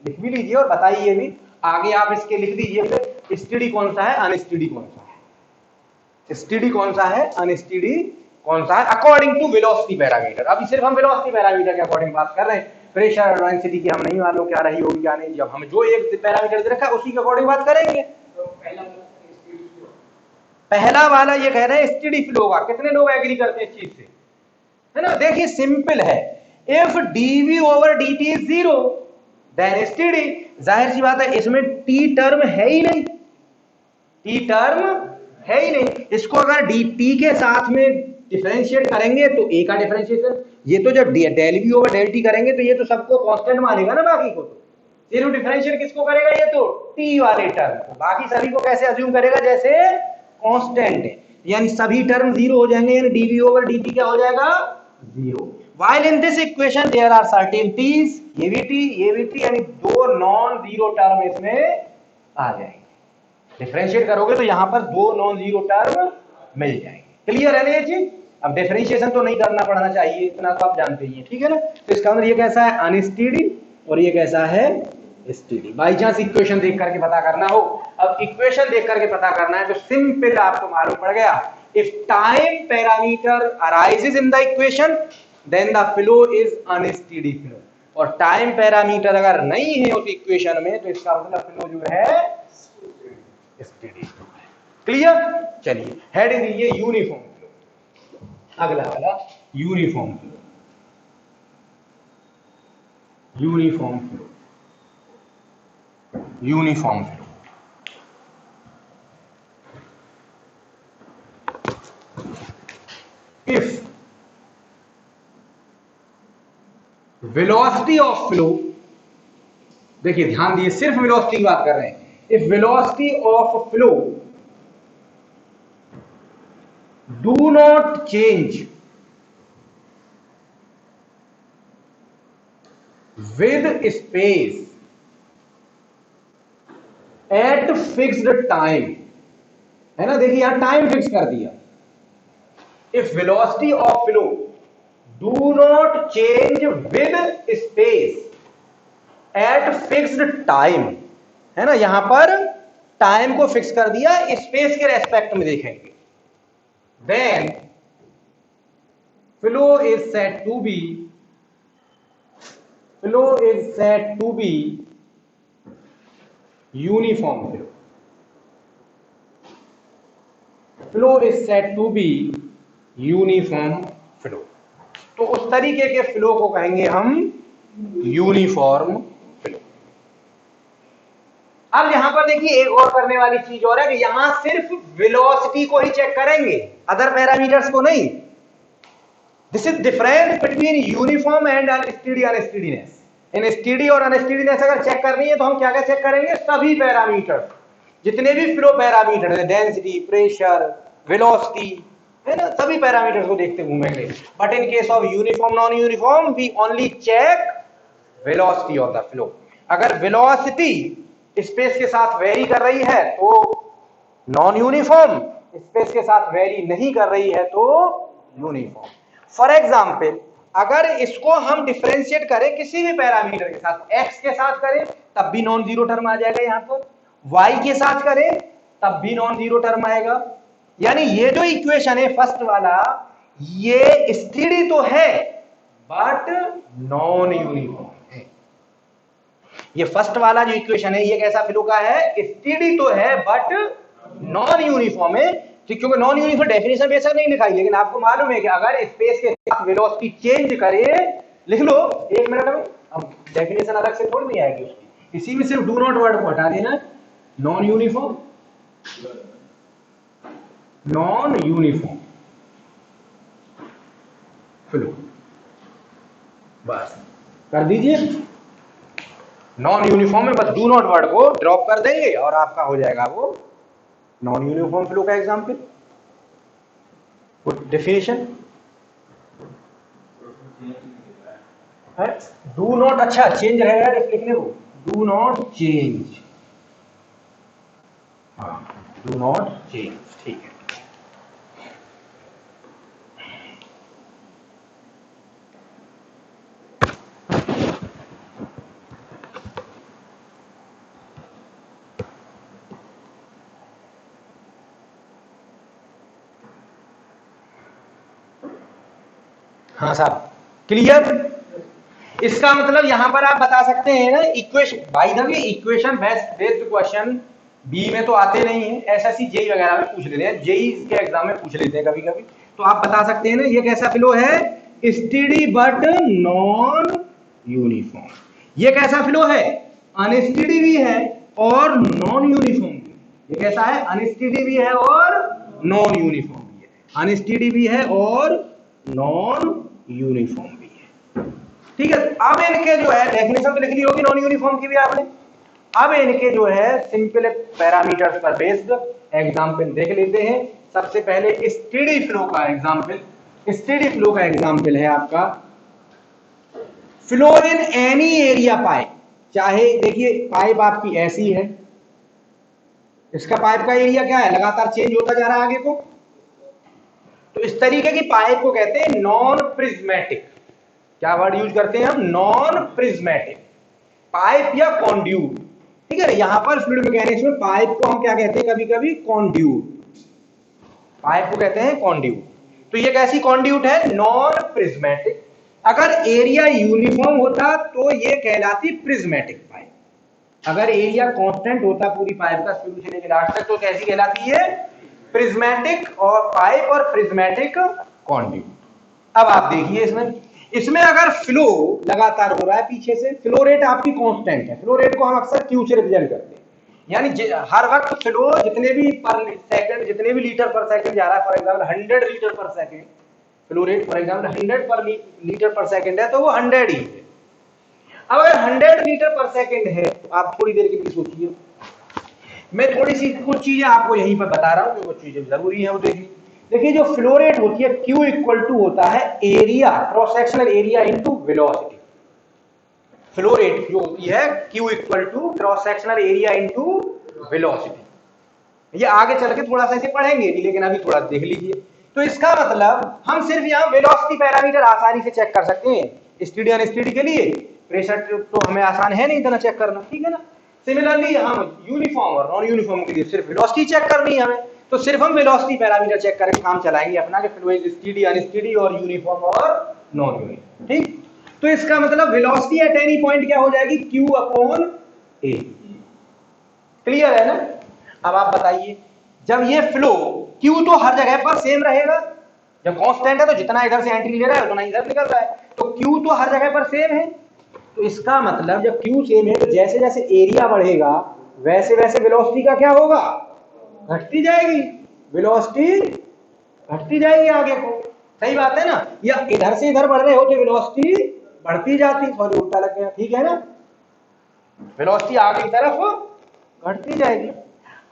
लिख भी लीजिए और बताइए भी आगे, आप इसके लिख दीजिए स्टेडी कौन सा है अनस्टेडी कौन सा है, स्टेडी कौन सा है अनस्टेडी कौन सा है अकॉर्डिंग टू वेलोसिटी पैरामीटर। अभी सिर्फ हम वेलोसिटी पैरामीटर के अकॉर्डिंग बात कर रहे हैं, प्रेशर और डेंसिटी की हम नहीं मालूम क्या रही होगी क्या नहीं, जब हम जो एक पैरामीटर दे रखा है उसी के अकॉर्डिंग बात करेंगे। पहला वाला ये कह रहे हैं स्टेडी फ्लो होगा, कितने लोग एग्री करते हैं इस चीज से, है ना। देखिए सिंपल है, if dv over dt is zero then steady. जाहिर सी बात है इसमें t टर्म है ही नहीं, t टर्म है ही नहीं, इसको अगर dt के साथ में डिफरेंशिएट करेंगे तो a का डिफरेंशिएशन, ये तो जब del v over del t करेंगे तो ये तो सबको कांस्टेंट मानेगा ना, बाकी को तो जीरो डिफरेंशिएट किसको करेगा, ये तो t वाले टर्म, बाकी सभी को कैसे अज्यूम करेगा, जैसे कांस्टेंट है, यानी सभी टर्म जीरो हो जाएंगे, यानी dv ओवर dt क्या हो जाएगा, zero. while in this equation there are certain t's, ये भी t, यानी दो नॉन जीरो टर्म इसमें आ जाएंगे, डिफरेंशिएट करोगे तो यहां पर दो नॉन जीरो टर्म मिल जाएंगे। क्लियर है ना ये चीज। अब डिफरेंशिएशन तो नहीं करना पड़ना चाहिए, इतना तो आप जानते ही हैं, ठीक है ना। तो इसका मतलब ये कैसा है अनस्टेडी और ये कैसा है स्टेडी। बाई चांस इक्वेशन देख करके पता करना हो, अब इक्वेशन देख करके पता करना है तो सिंपल आपको मालूम पड़ गया, if time parameter arises in the equation then the flow is unsteady flow, और टाइम पैरामीटर अगर नहीं है उस इक्वेशन में तो इसका मतलब फ्लो जो है स्टेडी फ्लो है। क्लियर। चलिए हेडिंग दीजिए यूनिफॉर्म फ्लो, अगला वाला uniform flow, uniform flow, uniform flow. If velocity of flow, देखिए ध्यान दिए सिर्फ वेलोसिटी की बात कर रहे हैं, if velocity of flow do not change with space at fixed time, है ना, देखिए यहां टाइम फिक्स कर दिया, if velocity of flow do not change with space at fixed time, है ना, यहां पर टाइम को फिक्स कर दिया, स्पेस के रेस्पेक्ट में देखेंगे, then flow is said to be, flow is said to be uniform flow, flow is said to be uniform flow. तो उस तरीके के फ्लो को कहेंगे हम यूनिफॉर्म फ्लो। अब यहां पर देखिए एक और करने वाली चीज और है कि यहां सिर्फ वेलोसिटी को ही चेक करेंगे, अदर पैरामीटर्स को नहीं। This is difference between uniform and unsteady unsteadiness. In steady और अनस्टीडीनेस अगर चेक करनी है तो हम क्या क्या चेक करेंगे, सभी पैरामीटर, जितने भी फ्लो पैरामीटर है, डेंसिटी, प्रेशर, वेलोसिटी, है ना, सभी पैरामीटर्स को देखते घूमेंगे। But in case of uniform non uniform we only check velocity of the flow. अगर वेलोसिटी स्पेस के साथ वेरी कर रही है तो नॉन यूनिफॉर्म, स्पेस के साथ वेरी नहीं कर रही है तो यूनिफॉर्म। फॉर एग्जाम्पल अगर इसको हम डिफरेंशिएट करें किसी भी पैरामीटर के साथ, x के साथ करें तब भी नॉन जीरो टर्म आ जाएगा, यहां पर y के साथ करें तब भी नॉन जीरो टर्म आएगा। यानी ये जो इक्वेशन है फर्स्ट वाला, ये स्टेडी तो है बट नॉन यूनिफॉर्म है। ये फर्स्ट वाला जो इक्वेशन है ये कैसा फ्लो का है, स्टेडी तो है बट नॉन यूनिफॉर्म है। क्योंकि नॉन यूनिफॉर्म डेफिनेशन बेशक नहीं लिखाई, लेकिन आपको मालूम है कि अगर स्पेस के साथ वेलोसिटी चेंज करे, लिख लो 1 मिनट में, अब डेफिनेशन अलग से थोड़ी नहीं आएगी उसकी, इसी में सिर्फ डू नॉट वर्ड को हटा देना, non uniform, non uniform flow, बस कर दीजिए। नॉन यूनिफॉर्म में बस डू नॉट वर्ड को ड्रॉप कर देंगे और आपका हो जाएगा वो नॉन यूनिफॉर्म फ्लो का एग्जांपल। डेफिनेशन है डू नॉट, अच्छा चेंज रहेगा लिखने को, डू नॉट चेंज, हाँ डू नॉट चेंज, ठीक है। हाँ साहब क्लियर। इसका मतलब यहां पर आप बता सकते हैं ना equation, by the way equation based question B में तो आते नहीं है, एसएससी जेई वगैरह में पूछ लेते हैं, जेई के एग्जाम में पूछ लेते हैं कभी कभी, तो आप बता सकते हैं ना ये कैसा फ्लो है, स्टेडी बट नॉन यूनिफॉर्म। ये कैसा फ्लो है, अनस्टेडी भी है और नॉन यूनिफॉर्म भी। ये कैसा है, अनस्टेडी भी है और नॉन यूनिफॉर्म भी है, अनस्टेडी भी है और नॉन यूनिफॉर्म भी है, ठीक है। अब इनके जो है डेफिनेशन तो लिख ली होगी नॉन यूनिफॉर्म की भी आपने। अब इनके जो है सिंपल पैरामीटर्स पर बेस्ड एग्जांपल देख लेते हैं। सबसे पहले स्टेडी फ्लो का एग्जांपल, स्टेडी फ्लो का एग्जांपल है आपका flow in any area pipe. चाहे देखिए पाइप आपकी ऐसी है, इसका पाइप का एरिया क्या है, लगातार चेंज होता जा रहा है आगे को, तो इस तरीके की पाइप को कहते हैं नॉन प्रिज्मेटिक। क्या वर्ड यूज करते हैं हम, नॉन प्रिज्मेटिक पाइप या कॉन्ड्यूट, ठीक है। यहां पर फ्लूइड मैकेनिक्स में पाइप को हम क्या कहते हैं, कभी कभी कॉन्ड्यूट, पाइप को कहते हैं कॉन्ड्यूट। तो ये कैसी कॉन्ड्यूट है, नॉन प्रिज्मेटिक। अगर एरिया यूनिफॉर्म होता तो ये कहलाती प्रिज्मेटिक पाइप, अगर एरिया कांस्टेंट होता पूरी पाइप का शुरू से लेकर लास्ट तक तो कैसी कहलाती है, प्रिज्मेटिक और पाइप और प्रिज्मेटिक कॉन्ड्यूट। अब आप देखिए इसमें अगर फ्लो लगातार हो रहा है पीछे से, फ्लो रेट आपकी कांस्टेंट है, फ्लो रेट को हम अक्सर क्यू से रिप्रेजेंट करते हैं, यानी हर वक्त फ्लो जितने भी पर सेकंड, जितने भी लीटर पर सेकंड जा रहा है, फॉर एग्जांपल 100 लीटर पर second flow rate, for example 100 पर लीटर पर सेकंड है तो वो 100 ही है। अब अगर 100 लीटर पर सेकंड है तो आप थोड़ी देर के लिए सोचिए, मैं थोड़ी सी कुछ चीजें आपको यहीं पर बता रहा हूं, जो चीजें जरूरी है वो देखिए। देखिए जो फ्लो रेट होती है Q इक्वल टू होता है area, cross sectional area into velocity. Flow rate जो होती है Q equal to cross sectional area into velocity. ये आगे चल के थोड़ा सा इसे पढ़ेंगे भी, लेकिन अभी थोड़ा देख लीजिए। तो इसका मतलब हम सिर्फ यहाँ वेलोसिटी पैरामीटर आसानी से चेक कर सकते हैं, स्टेडी अनस्टेडी के लिए प्रेशर तो हमें आसान है नहीं इतना चेक करना, ठीक है ना। सिमिलरली हम यूनिफॉर्म और नॉन यूनिफॉर्म के लिए सिर्फ वेलोसिटी चेक करनी है हमें, तो सिर्फ हम वेलोसिटी पैरामीटर चेक करके काम चलाएंगे अपना कि फ्लो इज स्टेडी अनस्टेडी और यूनिफॉर्म और नॉन यूनिफॉर्म, ठीक। तो इसका मतलब वेलोसिटी एट एनी पॉइंट क्या हो जाएगी, Q अपॉन A। क्लियर है ना। अब आप बताइए जब ये फ्लो Q तो हर जगह पर सेम रहेगा, जब कांस्टेंट है तो जितना इधर से एंट्री ले रहा है उतना इधर निकल रहा है, तो Q तो हर जगह पर सेम है। तो इसका मतलब जब Q सेम है तो जैसे जैसे एरिया बढ़ेगा वैसे वैसे वेलोसिटी का क्या होगा, घटती जाएगी, वेलोसिटी घटती जाएगी आगे को, सही बात है ना। या इधर से इधर बढ़ रहे हो तो वेलोसिटी बढ़ती जाती, सॉरी उल्टा लग गया, ठीक है ना, वेलोसिटी आगे की तरफ घटती जाएगी।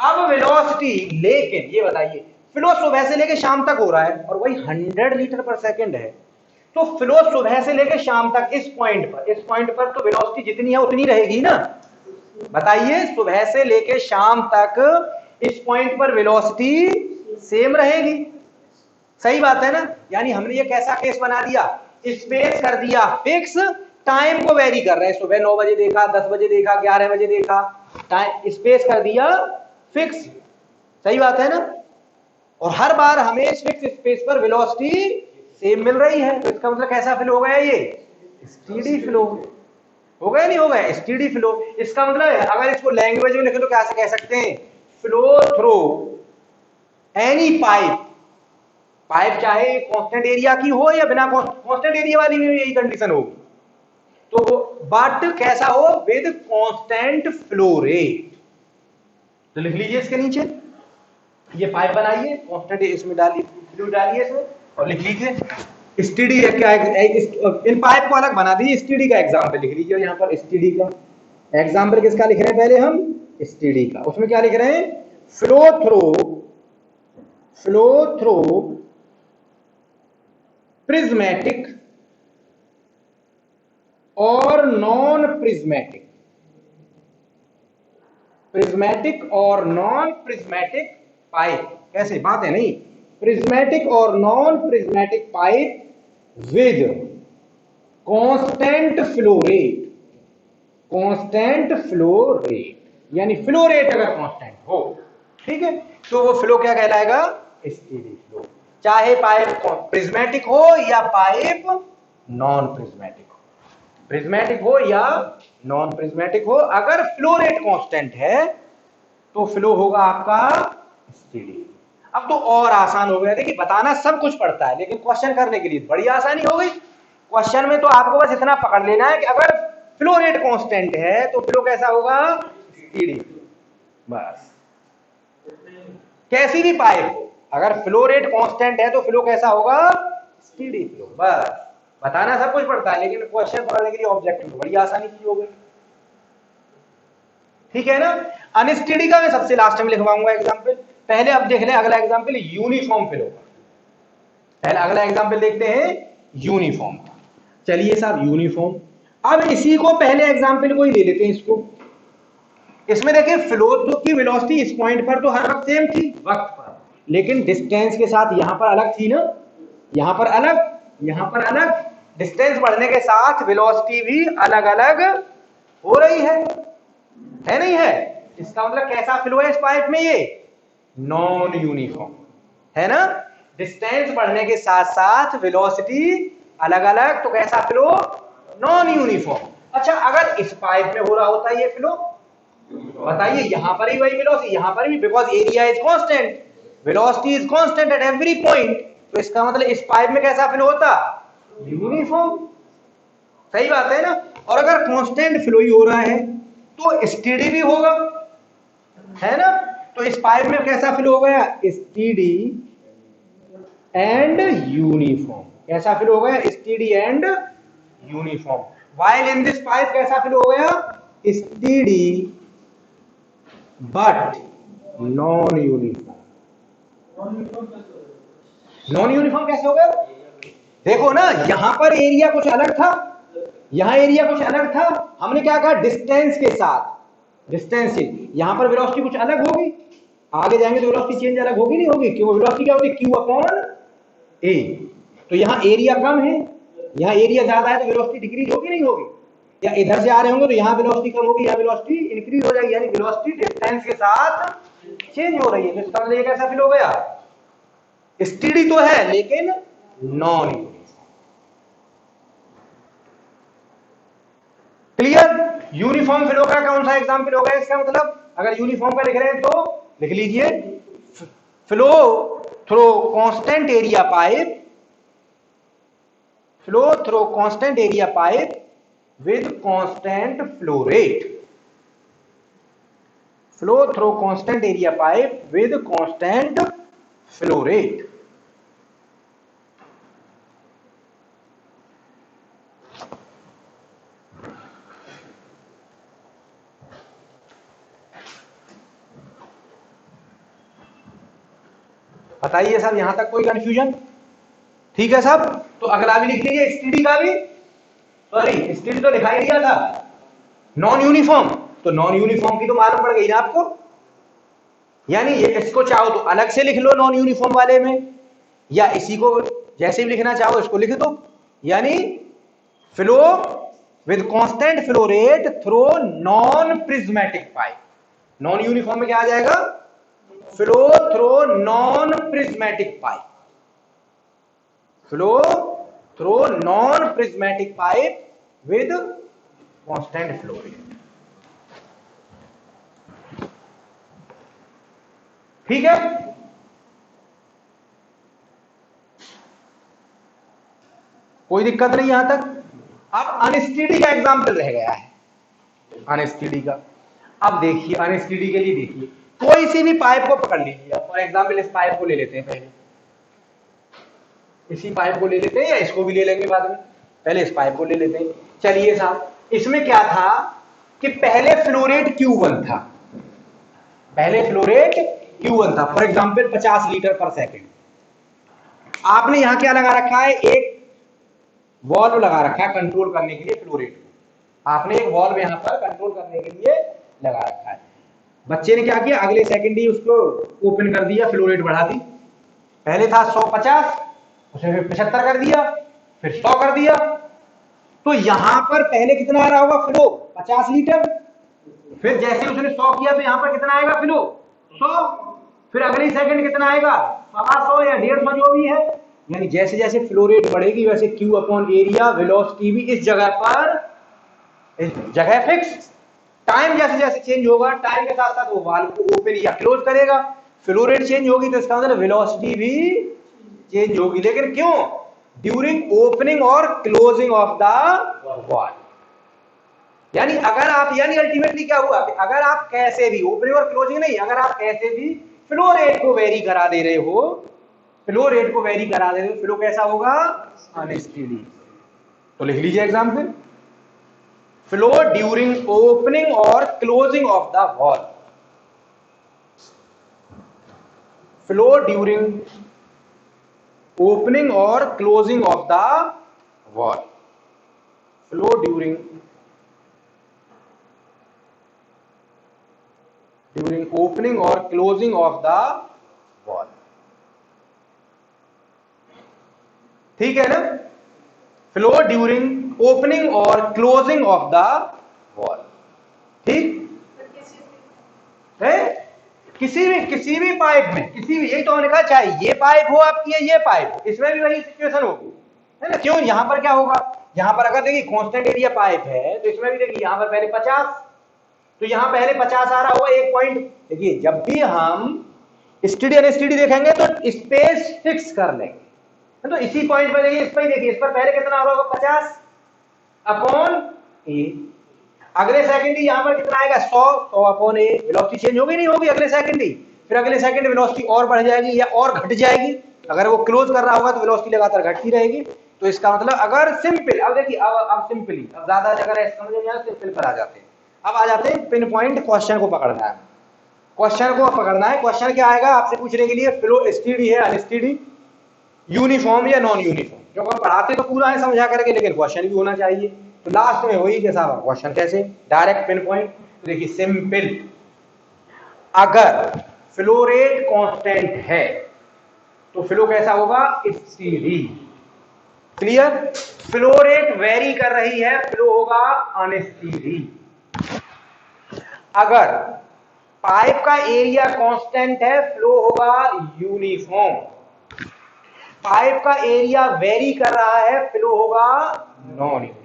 अब वेलोसिटी, लेकिन ये बताइए फ्लो सुबह से लेके शाम तक हो रहा है और वही 100 लीटर पर सेकंड है, तो फ्लो सुबह से लेके शाम तक इस पॉइंट पर तो वेलोसिटी जितनी है उतनी रहेगी ना। बताइए, सुबह से लेके शाम तक इस पॉइंट पर वेलोसिटी सेम रहेगी, सही बात है ना। यानी हमने ये कैसा केस बना दिया, स्पेस कर दिया फिक्स, टाइम को वेरी कर रहे हैं, सुबह 9 बजे देखा, 10 बजे देखा, 11 बजे देखा, टाइम स्पेस कर दिया फिक्स, सही बात है ना। और हर बार हमें फिक्स स्पेस पर वेलोसिटी सेम मिल रही है, तो इसका मतलब कैसा फ्लो हो गया, ये स्टीडी फ्लो हो गया, नहीं हो गया स्टीडी फ्लो। इसका मतलब अगर इसको लैंग्वेज में लिखे तो कैसे कह सकते हैं, flow through any pipe, pipe चाहे कांस्टेंट एरिया की हो या बिना कांस्टेंट एरिया वाली में यही कंडीशन हो, तो बट कैसा हो, विद कांस्टेंट फ्लो रेट। तो लिख लीजिए इसके नीचे, ये पाइप बनाइए, कांस्टेंट इसमें डालिए, फ्लूइड डालिए इसमें और लिख लीजिए स्टीडी क्या है, इन पाइप को अलग बना दीजिए, स्टीडी का एग्जांपल लिख लीजिए। यहाँ पर स्टीडी का एग्जांपल किसका लिख रहे हैं, पहले हम स्टीडी का, उसमें क्या लिख रहे हैं, फ्लो थ्रू प्रिज्मेटिक और नॉन प्रिज्मेटिक, प्रिज्मेटिक और नॉन प्रिज्मेटिक पाइप, कैसे बात है नहीं, प्रिज्मेटिक और non prismatic pipe with constant flow rate, constant flow rate, यानी फ्लो रेट अगर कांस्टेंट हो, ठीक है, तो वो फ्लो क्या कहलाएगा, स्टीडी फ्लो, चाहे पाइप प्रिज्मेटिक हो या पाइप नॉन प्रिज्मेटिक हो, प्रिज्मेटिक हो या नॉन प्रिज्मेटिक हो, अगर फ्लो रेट कांस्टेंट है तो फ्लो होगा आपका स्टीडी। अब तो और आसान हो गया, देखिए बताना सब कुछ पड़ता है लेकिन क्वेश्चन करने के लिए बड़ी आसानी हो गई। क्वेश्चन में तो आपको बस इतना पकड़ लेना है कि अगर फ्लो रेट कांस्टेंट है तो फ्लो कैसा होगा, स्टीडी, बस। कैसी भी पाइप हो, अगर फ्लो रेट कांस्टेंट है तो फ्लो कैसा होगा, स्टीडी फ्लो, बस। बताना सब कुछ पड़ता है लेकिन क्वेश्चन पकड़ने के लिए ऑब्जेक्टिव बड़ी आसानी की हो गई, ठीक है ना। अनस्टेडी का मैं सबसे लास्ट में लिखवाऊंगा एग्जांपल, पहले अब देख लें अगला एग्जांपल यूनिफॉर्म फ्लो का। पहले अगला एग्जांपल देखते हैं यूनिफॉर्म का। चलिए साहब यूनिफॉर्म, अब इसी को पहले एग्जांपल को ही ले लेते हैं इसको। इसमें देखिए फ्लो की वेलोसिटी इस पॉइंट पर तो हर वक्त सेम थी वक्त पर, लेकिन डिस्टेंस के साथ यहां पर अलग थी ना, यहां पर अलग, यहां पर अलग, डिस्टेंस बढ़ने के साथ वेलोसिटी भी अलग अलग हो रही है नहीं है। इसका मतलब कैसा फ्लो है इस पाइप में, ये नॉन यूनिफॉर्म है ना, डिस्टेंस बढ़ने के साथ साथ वेलोसिटी अलग अलग, तो कैसा फ्लो, नॉन यूनिफॉर्म। अच्छा अगर इस पाइप में हो रहा होता ये फ्लो, बताइए यहां पर ही वही वेलोसिटी, यहां पर भी, because area is constant, velocity is constant at every point, तो इसका मतलब इस पाइप में कैसा फ्लो होता, यूनिफॉर्म, सही बात है ना। और अगर कांस्टेंट फ्लो ही हो रहा है तो स्टीडी भी होगा, है ना, तो इस पाइप में कैसा फ्लो हो गया, स्टीडी एंड यूनिफॉर्म, कैसा फ्लो हो गया, steady and uniform. While in this pipe कैसा फ्लो हो गया, steady but non uniform. Non uniform कैसे हो गया, देखो ना, यहां पर एरिया कुछ अलग था, यहां एरिया कुछ अलग था, हमने क्या कहा, डिस्टेंस के साथ, डिस्टेंस से यहां पर वेलोसिटी कुछ अलग होगी, आगे जाएंगे तो वेलोसिटी चेंज अलग होगी नहीं होगी, क्यों, वेलोसिटी क्या होती है, Q अपॉन A, तो यहां एरिया कम है, यहां एरिया ज्यादा है तो वेलोसिटी डिक्रीज होगी नहीं होगी, या इधर से आ रहे होंगे तो यहां वेलोसिटी कम होगी, यहां वेलोसिटी इंक्रीज हो जाएगी, यानी वेलोसिटी डिस्टेंस के साथ चेंज हो रही है। तो इसका मतलब ये कैसा फील हो गया, स्टीडी तो है लेकिन non uniform. Clear, uniform flow का कौन सा एग्जांपल होगा इसका मतलब, अगर यूनिफॉर्म का लिख रहे हैं तो लिख लीजिए flow through constant area pipe, flow through constant area pipe with constant flow rate, flow through constant area pipe with constant flow rate. बताइए सब, यहां तक कोई कंफ्यूजन? ठीक है सब। तो अगला भी लिख लीजिए, एसटीडी का भी, सॉरी एसटीडी तो दिखाई दिया था, नॉन यूनिफॉर्म, तो नॉन यूनिफॉर्म की तो मालूम पड़ गई ना आपको, यानी इसको चाहो तो अलग से लिख लो नॉन यूनिफॉर्म वाले में, या इसी को जैसे भी लिखना चाहो इसको लिख दो, यानी flow with constant flow rate through non prismatic pipe. Non uniform में क्या आ जाएगा? Flow through non prismatic pipe, flow through non prismatic pipe with constant flow rate. ठीक है, कोई दिक्कत नहीं यहां तक। अब अनस्टेडी का एग्जाम्पल रह गया है, अनस्टेडी का। अब देखिए अनस्टेडी के लिए देखिए, कोई सी भी पाइप को पकड़ लीजिए, फॉर एग्जाम्पल इस पाइप को ले लेते हैं, पहले इसी पाइप को ले लेते हैं, या इसको भी ले लेंगे बाद में, पहले इस पाइप को ले लेते हैं। चलिए साहब, इसमें क्या था कि पहले फ्लो रेट Q1 था, पहले फ्लो रेट Q1 था, फॉर एग्जाम्पल 50 लीटर पर सेकेंड। आपने यहां क्या लगा रखा है? एक वॉल्व लगा रखा है कंट्रोल करने के लिए फ्लो रेट को, आपने एक वॉल्व यहां पर कंट्रोल करने के लिए लगा रखा है। बच्चे ने क्या किया, अगले सेकंड ही उसको ओपन कर दिया, फ्लो रेट बढ़ा दी, पहले था 150, उसने फिर 75 कर दिया, फिर 100 कर दिया, तो यहां पर पहले कितना आ रहा होगा फ्लो? 50 लीटर। फिर जैसे उसने 100 किया तो यहां पर कितना आएगा फ्लो? 100। फिर अगले सेकंड कितना आएगा? 100 या 150 जो भी है। यानी जैसे जैसे फ्लो रेट बढ़ेगी वैसे Q अपॉन एरिया वेलोसिटी भी इस जगह पर, इस जगह फिक्स। टाइम जैसे जैसे चेंज होगा, टाइम के साथ साथ वो वाल्व को ओपन या क्लोज करेगा। फ्लो रेट चेंज होगी तो इसका मतलब वेलोसिटी भी चेंज होगी, लेकिन क्यों? ड्यूरिंग ओपनिंग और क्लोजिंग ऑफ द वाल्व। यानी अगर आप, यानी अल्टीमेटली क्या हुआ कि अगर आप कैसे भी, ओपनिंग और क्लोजिंग नहीं, अगर आप कैसे भी फ्लो रेट को वेरी करा दे रहे हो, फ्लो रेट को वेरी करा दे रहे हो, फ्लो कैसा होगा? अनस्टेडी। तो लिख लीजिए एग्जाम्पल, फ्लो ड्यूरिंग ओपनिंग और closing of the valve, flow during opening और closing of the valve, flow during opening और क्लोजिंग ऑफ द वॉल्व। ठीक है ना? फ्लो ड्यूरिंग ओपनिंग और क्लोजिंग ऑफ द वॉल्व। ठीक है? किसी भी पाइप में, किसी भी, यही तो हमने कहा, चाहे ये पाइप हो आपकी, ये पाइप हो, इसमें भी वही सिचुएशन होगी, है ना? क्यों? यहां पर क्या होगा, यहां पर अगर देखिए कांस्टेंट एरिया पाइप है तो इसमें भी देखिए यहां पर पहले 50, तो यहां पहले 50 आ रहा होगा, एक पॉइंट। देखिए जब भी हम स्टेडी अनस्टेडी देखेंगे तो स्पेस फिक्स कर लेंगे, तो इसी पॉइंट पर देखिए, इस पर देखिए, इस पर पहले कितना आ रहा होगा? 50 अपॉन ए। अगले सेकंड ही यहां पर कितना आएगा? 100 अपॉन ए। वेलोसिटी चेंज होगी नहीं होगी अगले सेकंड ही? फिर अगले सेकंड वेलोसिटी और बढ़ जाएगी या और घट जाएगी। अगर वो क्लोज कर रहा होगा तो वेलोसिटी लगातार घटती रहेगी। तो इसका मतलब अगर सिंपल, अब देखिए, अब सिंपली, अब ज्यादा अगर समझ में आए तो सिंपल पर आ जाते हैं। अब आ जाते हैं पिन पॉइंट, क्वेश्चन को पकड़ना है, क्वेश्चन को पकड़ना है। क्वेश्चन क्या आएगा आपसे पूछने के लिए? फ्लो स्टेडी है अनस्टेडी, यूनिफॉर्म या नॉन यूनिफॉर्म। जो हम पढ़ाते तो पूरा है समझा करके, लेकिन क्वेश्चन भी होना चाहिए। तो लास्ट में वही कैसा क्वेश्चन, कैसे डायरेक्ट पिन पॉइंट। तो देखिए सिंपल, अगर फ्लो रेट कांस्टेंट है तो फ्लो कैसा होगा? Steady. Clear? Flow rate very कर रही है, फ्लो होगा अनस्टेडी। अगर पाइप का एरिया कांस्टेंट है, फ्लो होगा यूनिफॉर्म। पाइप का एरिया वेरी कर रहा है, फ्लो होगा नॉन यूनिफॉर्म।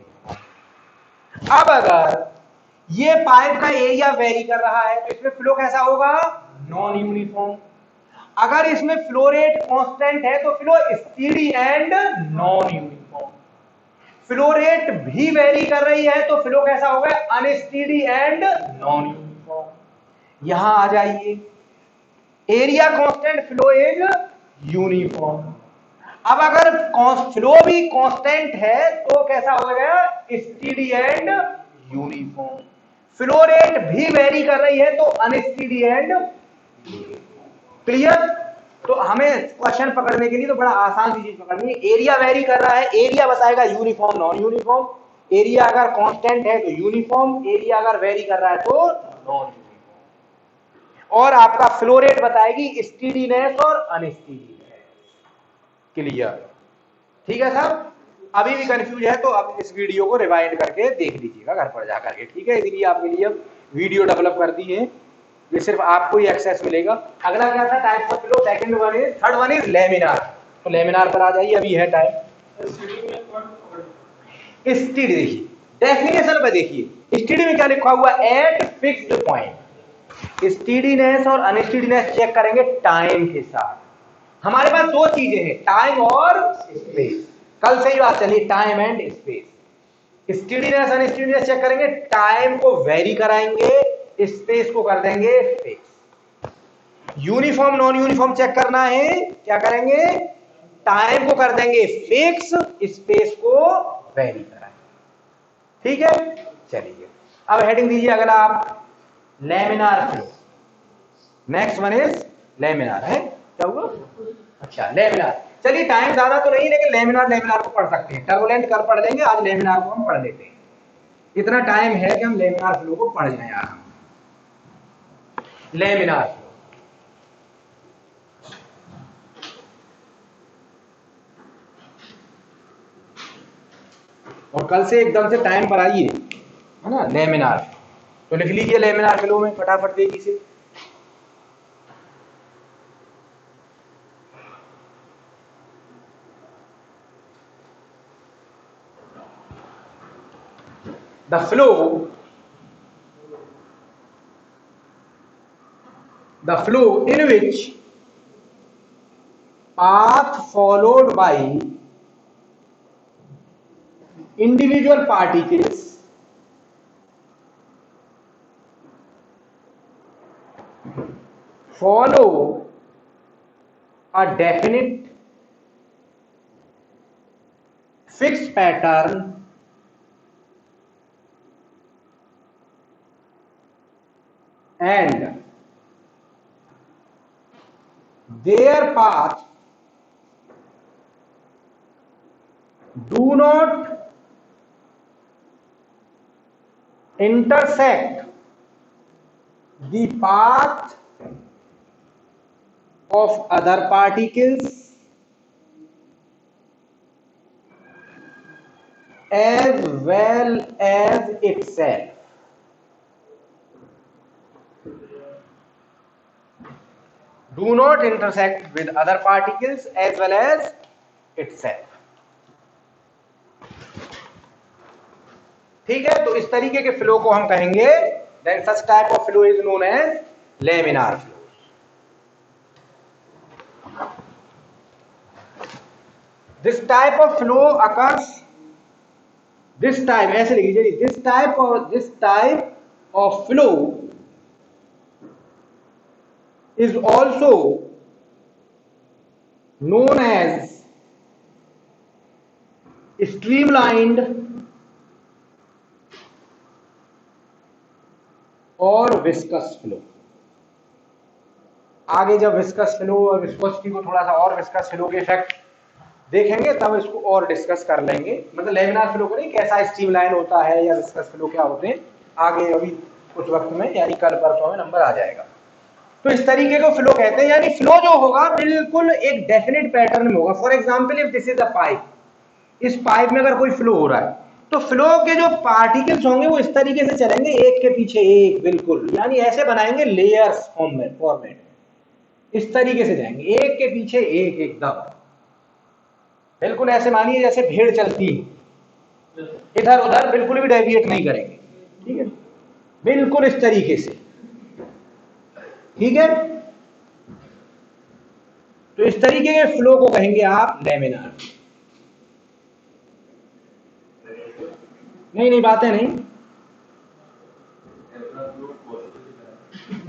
अब अगर ये पाइप का एरिया वेरी कर रहा है तो इसमें फ्लो कैसा होगा? Non uniform. अगर इसमें फ्लो रेट कांस्टेंट है तो flow steady and non uniform. Flow rate भी वेरी कर रही है तो फ्लो कैसा होगा? Unsteady and non uniform. यहां आ जाइए, area constant, flow is uniform. अब अगर फ्लो भी कांस्टेंट है तो कैसा हो गया? Steady and uniform. Flow rate भी वेरी कर रही है तो अनस्टेडी एंड। क्लियर? तो हमें क्वेश्चन पकड़ने के लिए तो बड़ा आसान सी चीज पकड़नी है। एरिया वेरी कर रहा है, एरिया बताएगा यूनिफॉर्म नॉन यूनिफॉर्म। एरिया अगर कांस्टेंट है तो यूनिफॉर्म, एरिया अगर वेरी कर रहा है तो नॉन यूनिफॉर्म। और आपका फ्लो रेट बताएगी स्टीडीनेस और अनस्टीडीनेस। क्लियर? ठीक है साहब? अभी भी कंफ्यूज है तो अब इस वीडियो को रिवाइंड करके देख लीजिएगा घर पर जाकर के, ठीक है? इसलिए आपके लिए अब वीडियो डेवलप कर दी है, ये सिर्फ आपको ही एक्सेस मिलेगा। अगला क्या था? Type of flow. Second one is, third one is laminar. तो लेमिनार पर आ जाइए, अभी है टाइम। स्टीडी देखिए, डेफिनेशन पे देखिए, स्टीडी में क्या लिखा हुआ? Eight fixed point. स्टीडीनेस और अनस्टीडीनेस चेक करेंगे टाइम के साथ। हमारे पास दो चीजें हैं, टाइम और स्पेस। कल से ही बात चली, time and space. Steadiness unsteadiness check करेंगे, टाइम को वेरी कराएंगे, स्पेस को कर देंगे fix. Uniform non uniform check करना है, क्या करेंगे? टाइम को कर देंगे फिक्स, स्पेस को वेरी कराएंगे। ठीक है? चलिए अब हेडिंग दीजिए अगला आप, laminar flow. Next one is laminar. है क्या हुआ? अच्छा लेमिनार। चलिए टाइम ज्यादा तो नहीं, लेकिन लेमिनार को पढ़ सकते हैं। टर्बुलेंट कर पढ़ लेंगे, आज लेमिनार को हम पढ़ लेते हैं। इतना टाइम है कि हम लेमिनार फ्लो को पढ़ जाएं यार। लेमिनार फ्लो, और कल से एकदम से टाइम पर आइए, है ना? लेमिनार तो लिख लीजिए लेमिनार फ्लो में फटाफट तेजी से। The flow in which path followed by individual particles follow a definite fixed pattern and their path do not intersect the path of other particles as well as itself. Do not intersect with other particles as well as itself. ठीक है? तो इस तरीके के flow को हम कहेंगे, then such type of flow is known as laminar flow. This type of flow occurs, this type, ऐसे लिख लीजिए, this type of flow is also known as streamlined और विस्कस फ्लो। आगे जब विस्कस फ्लो और विस्कोसिटी को थोड़ा सा और विस्कस फ्लो के इफेक्ट देखेंगे तब इसको और डिस्कस कर लेंगे। मतलब लेमिनार फ्लो को नहीं, कैसा स्ट्रीमलाइन होता है या विस्कस फ्लो क्या होते हैं, आगे अभी कुछ वक्त में यानी कल परसों में नंबर आ जाएगा। तो इस तरीके को फ्लो कहते हैं, यानी फ्लो जो होगा बिल्कुल एक डेफिनेट पैटर्न में होगा। For example if this is a pipe, इस पाइप में अगर कोई फ्लो हो रहा है तो फ्लो के जो पार्टिकल्स होंगे वो इस तरीके से चलेंगे, एक के पीछे एक, बिल्कुल यानी ऐसे बनाएंगे लेयर्स फॉर्मेट, इस तरीके से जाएंगे एक के पीछे एक, एकदम बिल्कुल ऐसे मानिए जैसे भीड़ चलती है, इधर उधर बिल्कुल भी डेविएट नहीं करेंगे। ठीक है? बिल्कुल इस तरीके से। ठीक है? तो इस तरीके के फ्लो को कहेंगे आप लेमिनार। नहीं बातें नहीं,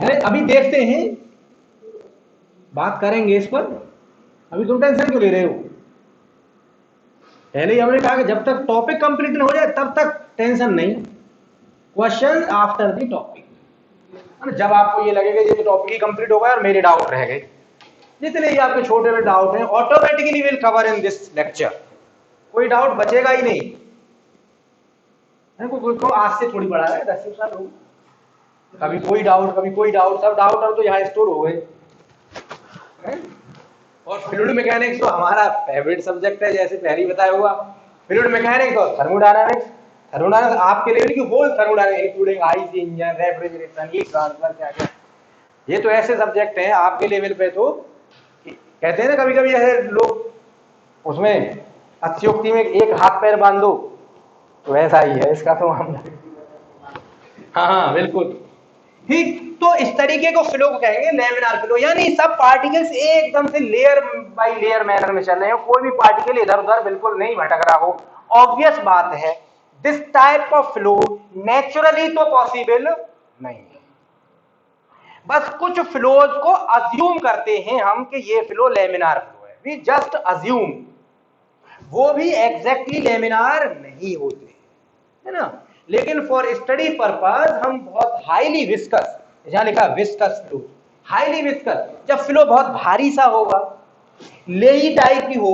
अरे अभी देखते हैं, बात करेंगे इस पर, अभी तुम टेंशन क्यों ले रहे हो? पहले ही हमने कहा कि जब तक टॉपिक कंप्लीट न हो जाए तब तक टेंशन नहीं, क्वेश्चन आफ्टर द टॉपिक। जब आपको ये लगेगा ये तो टॉपिक ही कंप्लीट हो गया और मेरे डाउट रह गए, जितने ही आपके छोटे में डाउट हैं automatically will cover in this lecture, कोई डाउट बचेगा ही नहीं। को आज से थोड़ी बढ़ा है, 10 साल हो, कभी कोई डाउट कभी कोई डाउट, सब डाउट अब तो यहाँ स्टोर हो गए। और फ्लूइड मैकेनिक्स तो हमारा फेवरेट सब्जेक्ट है, जैसे पहले ही बताया हुआ, फ्लूइड मैकेनिक्स और थर्मोडायनामिक्स। थर्मोडायनामिक्स आपके लिए कि whole thermodynamics including IC engine, refrigeration, heat transfer, क्या क्या, ये तो ऐसे सब्जेक्ट हैं आपके लेवल पे। तो कहते हैं ना कभी कभी ऐसे लोग उसमें अत्युक्ति में एक हाथ पैर बांध दो, तो ऐसा ही है इसका तो मामला। हाँ बिल्कुल ठीक। तो इस तरीके को फ्लो को कहेंगे लैमिनार फ्लो, यानी सब पार्टिकल्स एकदम से लेयर बाय लेयर मैनर में चल रहे हो, कोई भी पार्टिकल इधर उधर बिल्कुल नहीं भटक रहा हो। ऑब्वियस बात है this type of flow naturally तो पॉसिबल नहीं है, बस कुछ फ्लोज को अज्यूम करते हैं हम कि ये फ्लो लैमिनार फ्लो है, वी जस्ट अज्यूम, वो भी एग्जैक्टली लैमिनार नहीं होते है ना। लेकिन फॉर स्टडी पर्पस हम बहुत हाईली विस्कस, यहां लिखा विस्कस फ्लो, हाईली विस्कस, जब फ्लो बहुत भारी सा होगा, लेई टाइप की हो,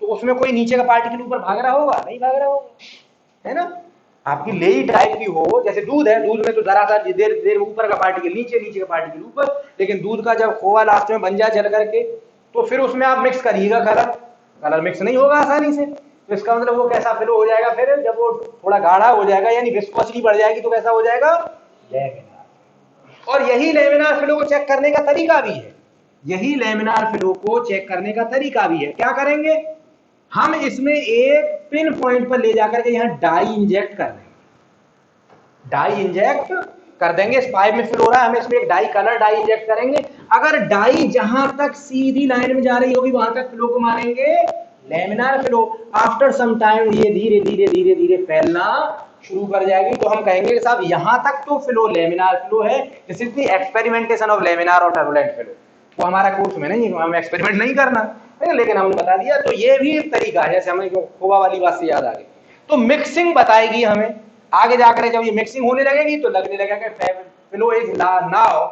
तो उसमें कोई नीचे का पार्टिकल ऊपर भाग रहा होगा, नहीं भाग रहा होगा, है ना। आपकी लेई टाइप की हो, जैसे दूध है, दूध में तो जरा सा देर देर ऊपर का पार्टिकल नीचे, नीचे का पार्टिकल ऊपर, लेकिन दूध का जब खोआ लास्ट में बन जाए जल करके, तो फिर उसमें आप मिक्स करिएगा, कलर मिक्स नहीं होगा आसानी से, तो इसका मतलब वो कैसा फ्लो हो जाएगा, फिर जब वो थोड़ा गाढ़ा हो जाएगा यानी विस्कोसिटी बढ़ जाएगी, तो कैसा हो जाएगा, लैमिनार। और यही लैमिनार फ्लो को चेक करने का तरीका भी है, यही लैमिनार फ्लो को चेक करने का तरीका भी है। क्या करेंगे हम, इसमें एक पिन पॉइंट पर ले जाकर के यहां डाई इंजेक्ट कर देंगे, डाई इंजेक्ट कर देंगे, इस पाइप में फिल हो रहा है, हम इसमें एक डाई कलर डाई इंजेक्ट करेंगे। अगर डाई जहां तक सीधी लाइन में जा रही होगी वहां तक फ्लो को मानेंगे laminar flow. After some time ये धीरे धीरे धीरे धीरे फैलना शुरू कर जाएगी, तो हम कहेंगे साहब यहां तक तो फ्लो लैमिनार फ्लो है। This is the experimentation of laminar और टर्बुलेंट फ्लो। वो हमारा कोर्स में नहीं, हमें एक्सपेरिमेंट नहीं करना है, लेकिन हमने बता दिया। तो ये भी एक तरीका है, जैसे हमें खोवा वाली बात से याद आ गई। तो मिक्सिंग बताएगी हमें आगे जाकर, जब ये मिक्सिंग होने लगेगी तो लगने लगेगा flow is now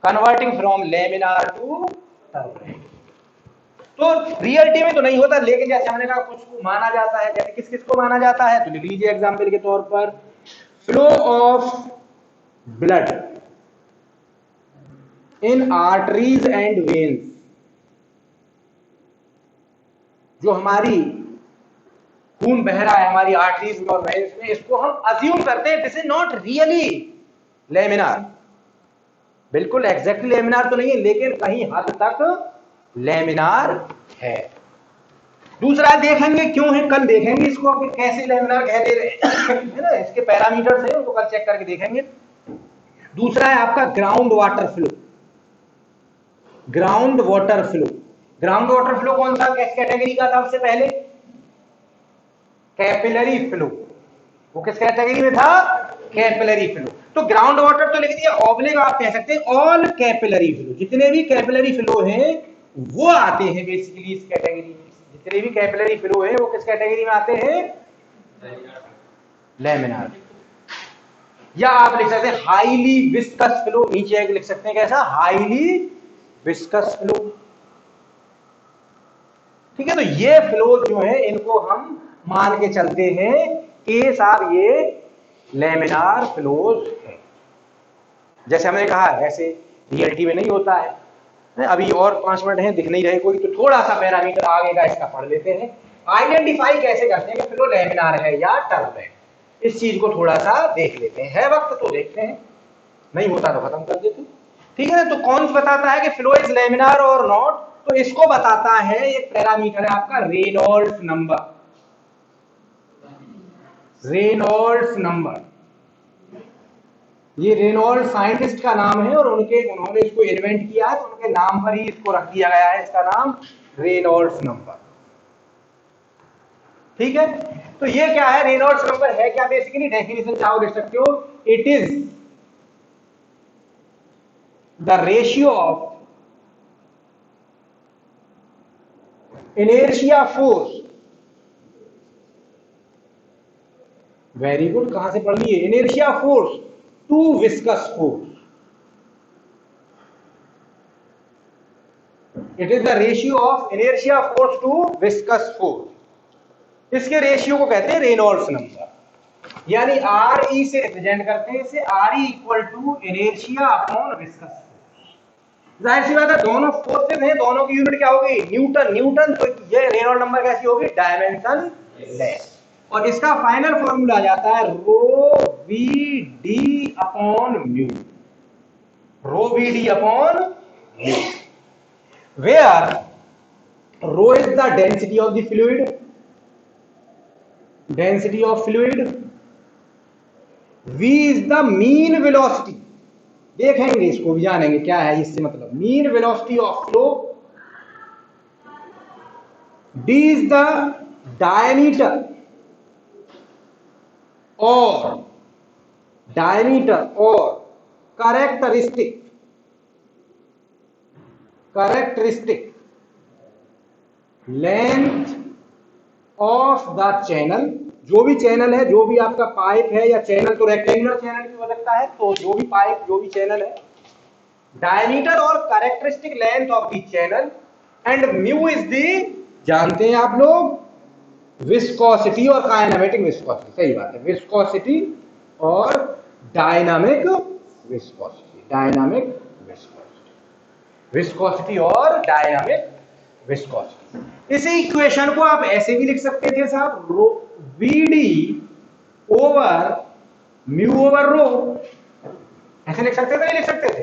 converting from laminar to turbulent. तो रियलिटी में तो नहीं होता, लेकिन जैसे हमने कहा कुछ को माना जाता है, जैसे किस किस को माना जाता है, तो लिख लीजिए एग्जांपल के तौर पर, flow of blood in arteries and veins, जो हमारी खून बह रहा है हमारी आर्टरीज में और वेन्स में, इसको हम अज्यूम करते हैं this is not really laminar, बिल्कुल एग्जैक्टली लैमिनार तो नहीं है, लेकिन कहीं हद तक लैमिनार है। दूसरा देखेंगे क्यों है, कल देखेंगे इसको कि कैसे लैमिनार कह दे रहे है ना, इसके पैरामीटर्स हैं उनको कल चेक करके देखेंगे। दूसरा है आपका ground water flow, ground water flow. Ground water flow कौन सा कैटेगरी का था सबसे पहले, कैपिलरी फ्लो। वो किस कैटेगरी में था, कैपिलरी फ्लो। तो ग्राउंड वाटर तो लिख दिया, ऑब्लिक आप कह सकते हैं ऑल कैपिलरी फ्लो, जितने भी कैपिलरी फ्लो हैं वो आते हैं बेसिकली इस कैटेगरी में, जितने भी कैपिलरी फ्लो हैं वो किस कैटेगरी में आते हैं, लैमिनार। या आप लिख सकते हैं हाईली विस्कस फ्लो, नीचे एक लिख सकते हैं कैसा, हाईली विस्कस फ्लो। ठीक है, तो ये फ्लो जो है इनको हम मान के चलते हैं कि साहब ये लैमिनार फ्लोज है। जैसे हमने कहा ऐसे रियलिटी में नहीं होता है। अभी और 5 मिनट हैं, दिख नहीं रहे कोई, तो थोड़ा सा पैरामीटर आगे का इसका पढ़ लेते हैं। आइडेंटिफाई कैसे करते हैं कि फ्लो लैमिनार है या टर्बुलेंट, इस चीज को थोड़ा सा देख लेते हैं। है वक्त तो देखते हैं, नहीं होता तो खत्म कर देते। ठीक है, तो कौन बताता है कि फ्लो इज लैमिनार और नॉट, तो इसको बताता है एक पैरामीटर है आपका रेनॉल्ड्स नंबर। रेनॉल्ड्स नंबर, ये रेनॉल्ड्स साइंटिस्ट का नाम है और उन्होंने इसको इन्वेंट किया है, तो उनके नाम पर ही इसको रख दिया गया है, इसका नाम रेनॉल्ड्स नंबर। ठीक है, तो ये क्या है, रेनॉल्ड्स नंबर है क्या, बेसिकली डेफिनेशन चाहो लिख सकते हो, it is the ratio of inertia force, very good, कहां से पढ़ लिए, inertia force to viscous force. It is the ratio of inertia force to viscous force. इसके रेशियो को कहते हैं रेनॉल्ड्स नंबर, यानी आर ई से रिप्रेजेंट करते हैं इसे, R E equal to inertia upon viscous force. जाहिर सी बात है दोनों फोर्सेस हैं, दोनों की यूनिट क्या होगी, न्यूटन। न्यूटन, तो ये रेनॉल्ड नंबर कैसी होगी, डायमेंशन लेस। और इसका फाइनल फॉर्मूला जाता है rho v d upon mu, rho v d upon mu, where rho is the density of the fluid, density of fluid, v is the mean velocity, देखेंगे इसको भी, जानेंगे क्या है इससे मतलब, mean velocity of flow, d is the diameter और characteristic length of the channel, जो भी चैनल है, जो भी आपका पाइप है या चैनल, तो रेक्टेंगुलर चैनल भी हो सकता है, तो जो भी पाइप, जो भी चैनल है, डायमीटर और characteristic length of the channel, and mu is the, जानते हैं आप लोग, विस्कोसिटी और काइनेमेटिक विस्कोसिटी, सही बात है, विस्कोसिटी और dynamic viscosity, dynamic viscosity, viscosity और डायनामिक विस्कोसिटी। इसी इक्वेशन को आप ऐसे भी लिख सकते थे साहब, rho v D over mu over rho, ऐसे लिख सकते थे, नहीं लिख सकते थे,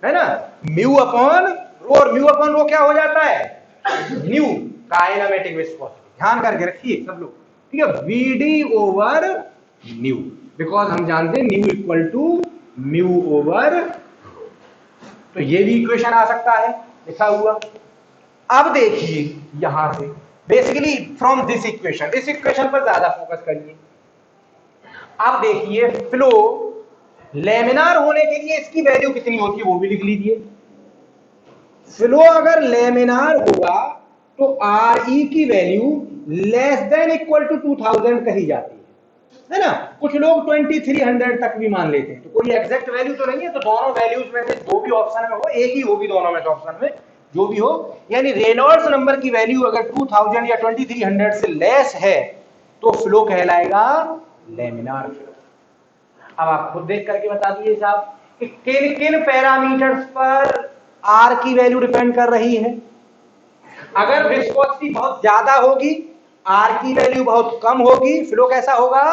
है ना, म्यू अपॉन रो, और म्यू अपॉन रो क्या हो जाता है, न्यू, काइनेमेटिक विस्कोसिटी, ध्यान करके रखिए सब लोग, ठीक है, V D over nu, because हम जानते हैं nu equal to mu over, तो ये भी इक्वेशन आ सकता है लिखा हुआ। अब देखिए यहां से बेसिकली फ्रॉम दिस इक्वेशन, इस इक्वेशन पर ज्यादा फोकस करिए। अब देखिए फ्लो लेमिनार होने के लिए इसकी वैल्यू कितनी होती है वो भी लिख लीजिए। फ्लो अगर लेमिनार होगा तो आर ई की value less than equal to 2000 कही जाती है ना, कुछ लोग 2300 तक भी मान लेते हैं, तो कोई एग्जैक्ट वैल्यू तो नहीं है, तो दोनों वैल्यूज में से जो भी ऑप्शन में हो, एक ही होगी दोनों में से ऑप्शन में जो भी हो, यानी रेनॉल्ड्स नंबर की वैल्यू अगर 2000 या 2300 से लेस है तो फ्लो कहलाएगा लेमिनार फ्लो। अब आप खुद देख करके बता दीजिए साहब कि किन किन पैरामीटर्स पर आर की वैल्यू डिपेंड कर रही है। अगर विस्कोसिटी बहुत ज्यादा होगी, आर की वैल्यू बहुत कम होगी, फ्लो कैसा होगा,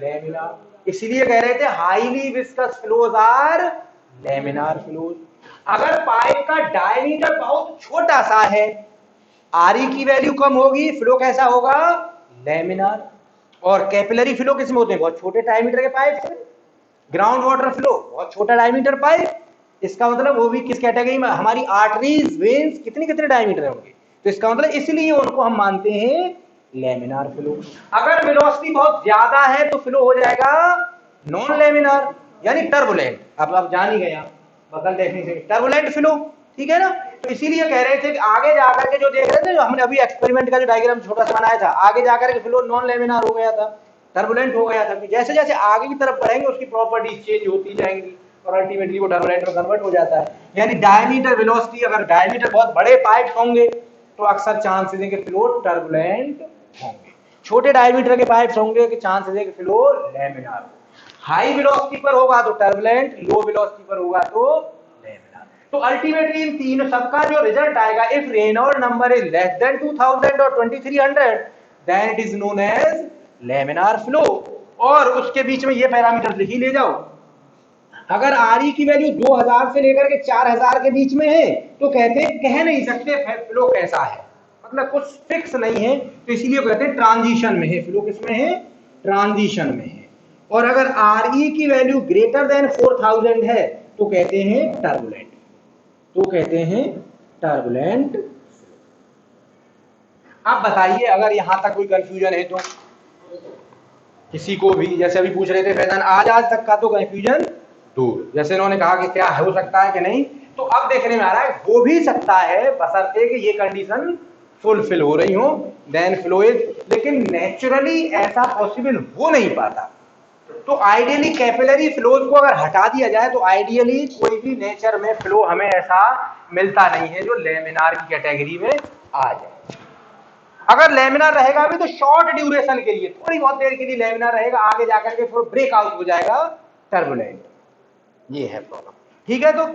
लेमिनार। इसलिए कह रहे थे highly viscous flows are laminar flows. अगर पाइप का डायमीटर बहुत छोटा सा है, आरई की वैल्यू कम होगी, फ्लो कैसा होगा, लेमिनार। और कैपिलरी फ्लो किसमें होते हैं, बहुत छोटे डायमीटर के पाइप से। ग्राउंड वाटर फ्लो बहुत छोटा डायमीटर पाइप, इसका मतलब वो भी किस कैटेगरी में, हमारी आर्टरीज वेन्स कितने कितने डायमीटर होंगे, तो इसका मतलब इसलिए उनको हम मानते हैं लेमिनार फ्लो। अगर वेलोसिटी बहुत ज्यादा है तो फ्लो हो जाएगा नॉन लेमिनार यानी टर्बुलेंट। अब आप जान ही गए, बगल देखने से टर्बुलेंट फ्लो, ठीक है ना। तो इसीलिए कह रहे थे कि आगे जाकर के जो देख रहे थे, जो हमने अभी एक्सपेरिमेंट का जो डायग्राम छोटा सा बनाया था, आगे जाकर के फ्लो नॉन लेमिनार हो गया था, टर्बुलेंट हो गया था। जैसे जैसे आगे की तरफ बढ़ेंगे उसकी प्रॉपर्टीज चेंज होती जाएंगी और अल्टीमेटली वो टर्बुलेंट में कन्वर्ट हो जाता है। यानी डायमीटर वेलोसिटी, अगर डायमीटर बहुत बड़े पाइप होंगे तो अक्सर चांसेस है कि फ्लो टर्बुलेंट होंगे, छोटे डायमीटर के पाइप्स होंगे कि चांसेस है कि फ्लो लेमिनार। हाई वेलोसिटी पर होगा तो टर्बुलेंट, लो वेलोसिटी पर होगा तो लेमिनार। तो अल्टीमेटली इन तीनों सबका जो रिजल्ट आएगा, if Reynold number is less than 2000 और 2300 then it is known as laminar flow. और उसके बीच में ये पैरामीटर लिख ही ले जाओ। अगर आर की वैल्यू 2000 से लेकर के 4000 के बीच में है तो कहते हैं, कह नहीं सकते फ्लो कैसा है, मतलब कुछ फिक्स नहीं है, तो इसीलिए कहते हैं ट्रांजिशन में है। फ्लो किसमें है, ट्रांजिशन में है। और अगर आर की वैल्यू ग्रेटर देन 4000 है तो कहते हैं टर्बुलेंट, तो कहते हैं टर्बुलेंट। अब बताइए अगर यहां तक कोई कंफ्यूजन है तो किसी को भी, जैसे अभी पूछ रहे थे फैजान, आज तक का तो कंफ्यूजन दूर, जैसे इन्होंने कहा कि क्या हो सकता है कि नहीं, तो अब देखने में आ रहा है हो भी सकता है, बशर्ते कि ये कंडीशन फुलफिल हो रही हो, देन फ्लो इज। लेकिन नेचुरली ऐसा पॉसिबल हो नहीं पाता, तो आइडियली कैपिलरी फ्लोज को अगर हटा दिया जाए तो आइडियली कोई भी नेचर में फ्लो हमें ऐसा मिलता नहीं है जो लेमिनार की कैटेगरी में आ जाए। अगर लेमिनार रहेगा भी तो शॉर्ट ड्यूरेशन के लिए, थोड़ी बहुत देर के लिए लेमिनार रहेगा, आगे जाकर के फिर ब्रेक आउट हो जाएगा टर्बुलेंट। ये है प्रॉब्लम। ठीक है, तो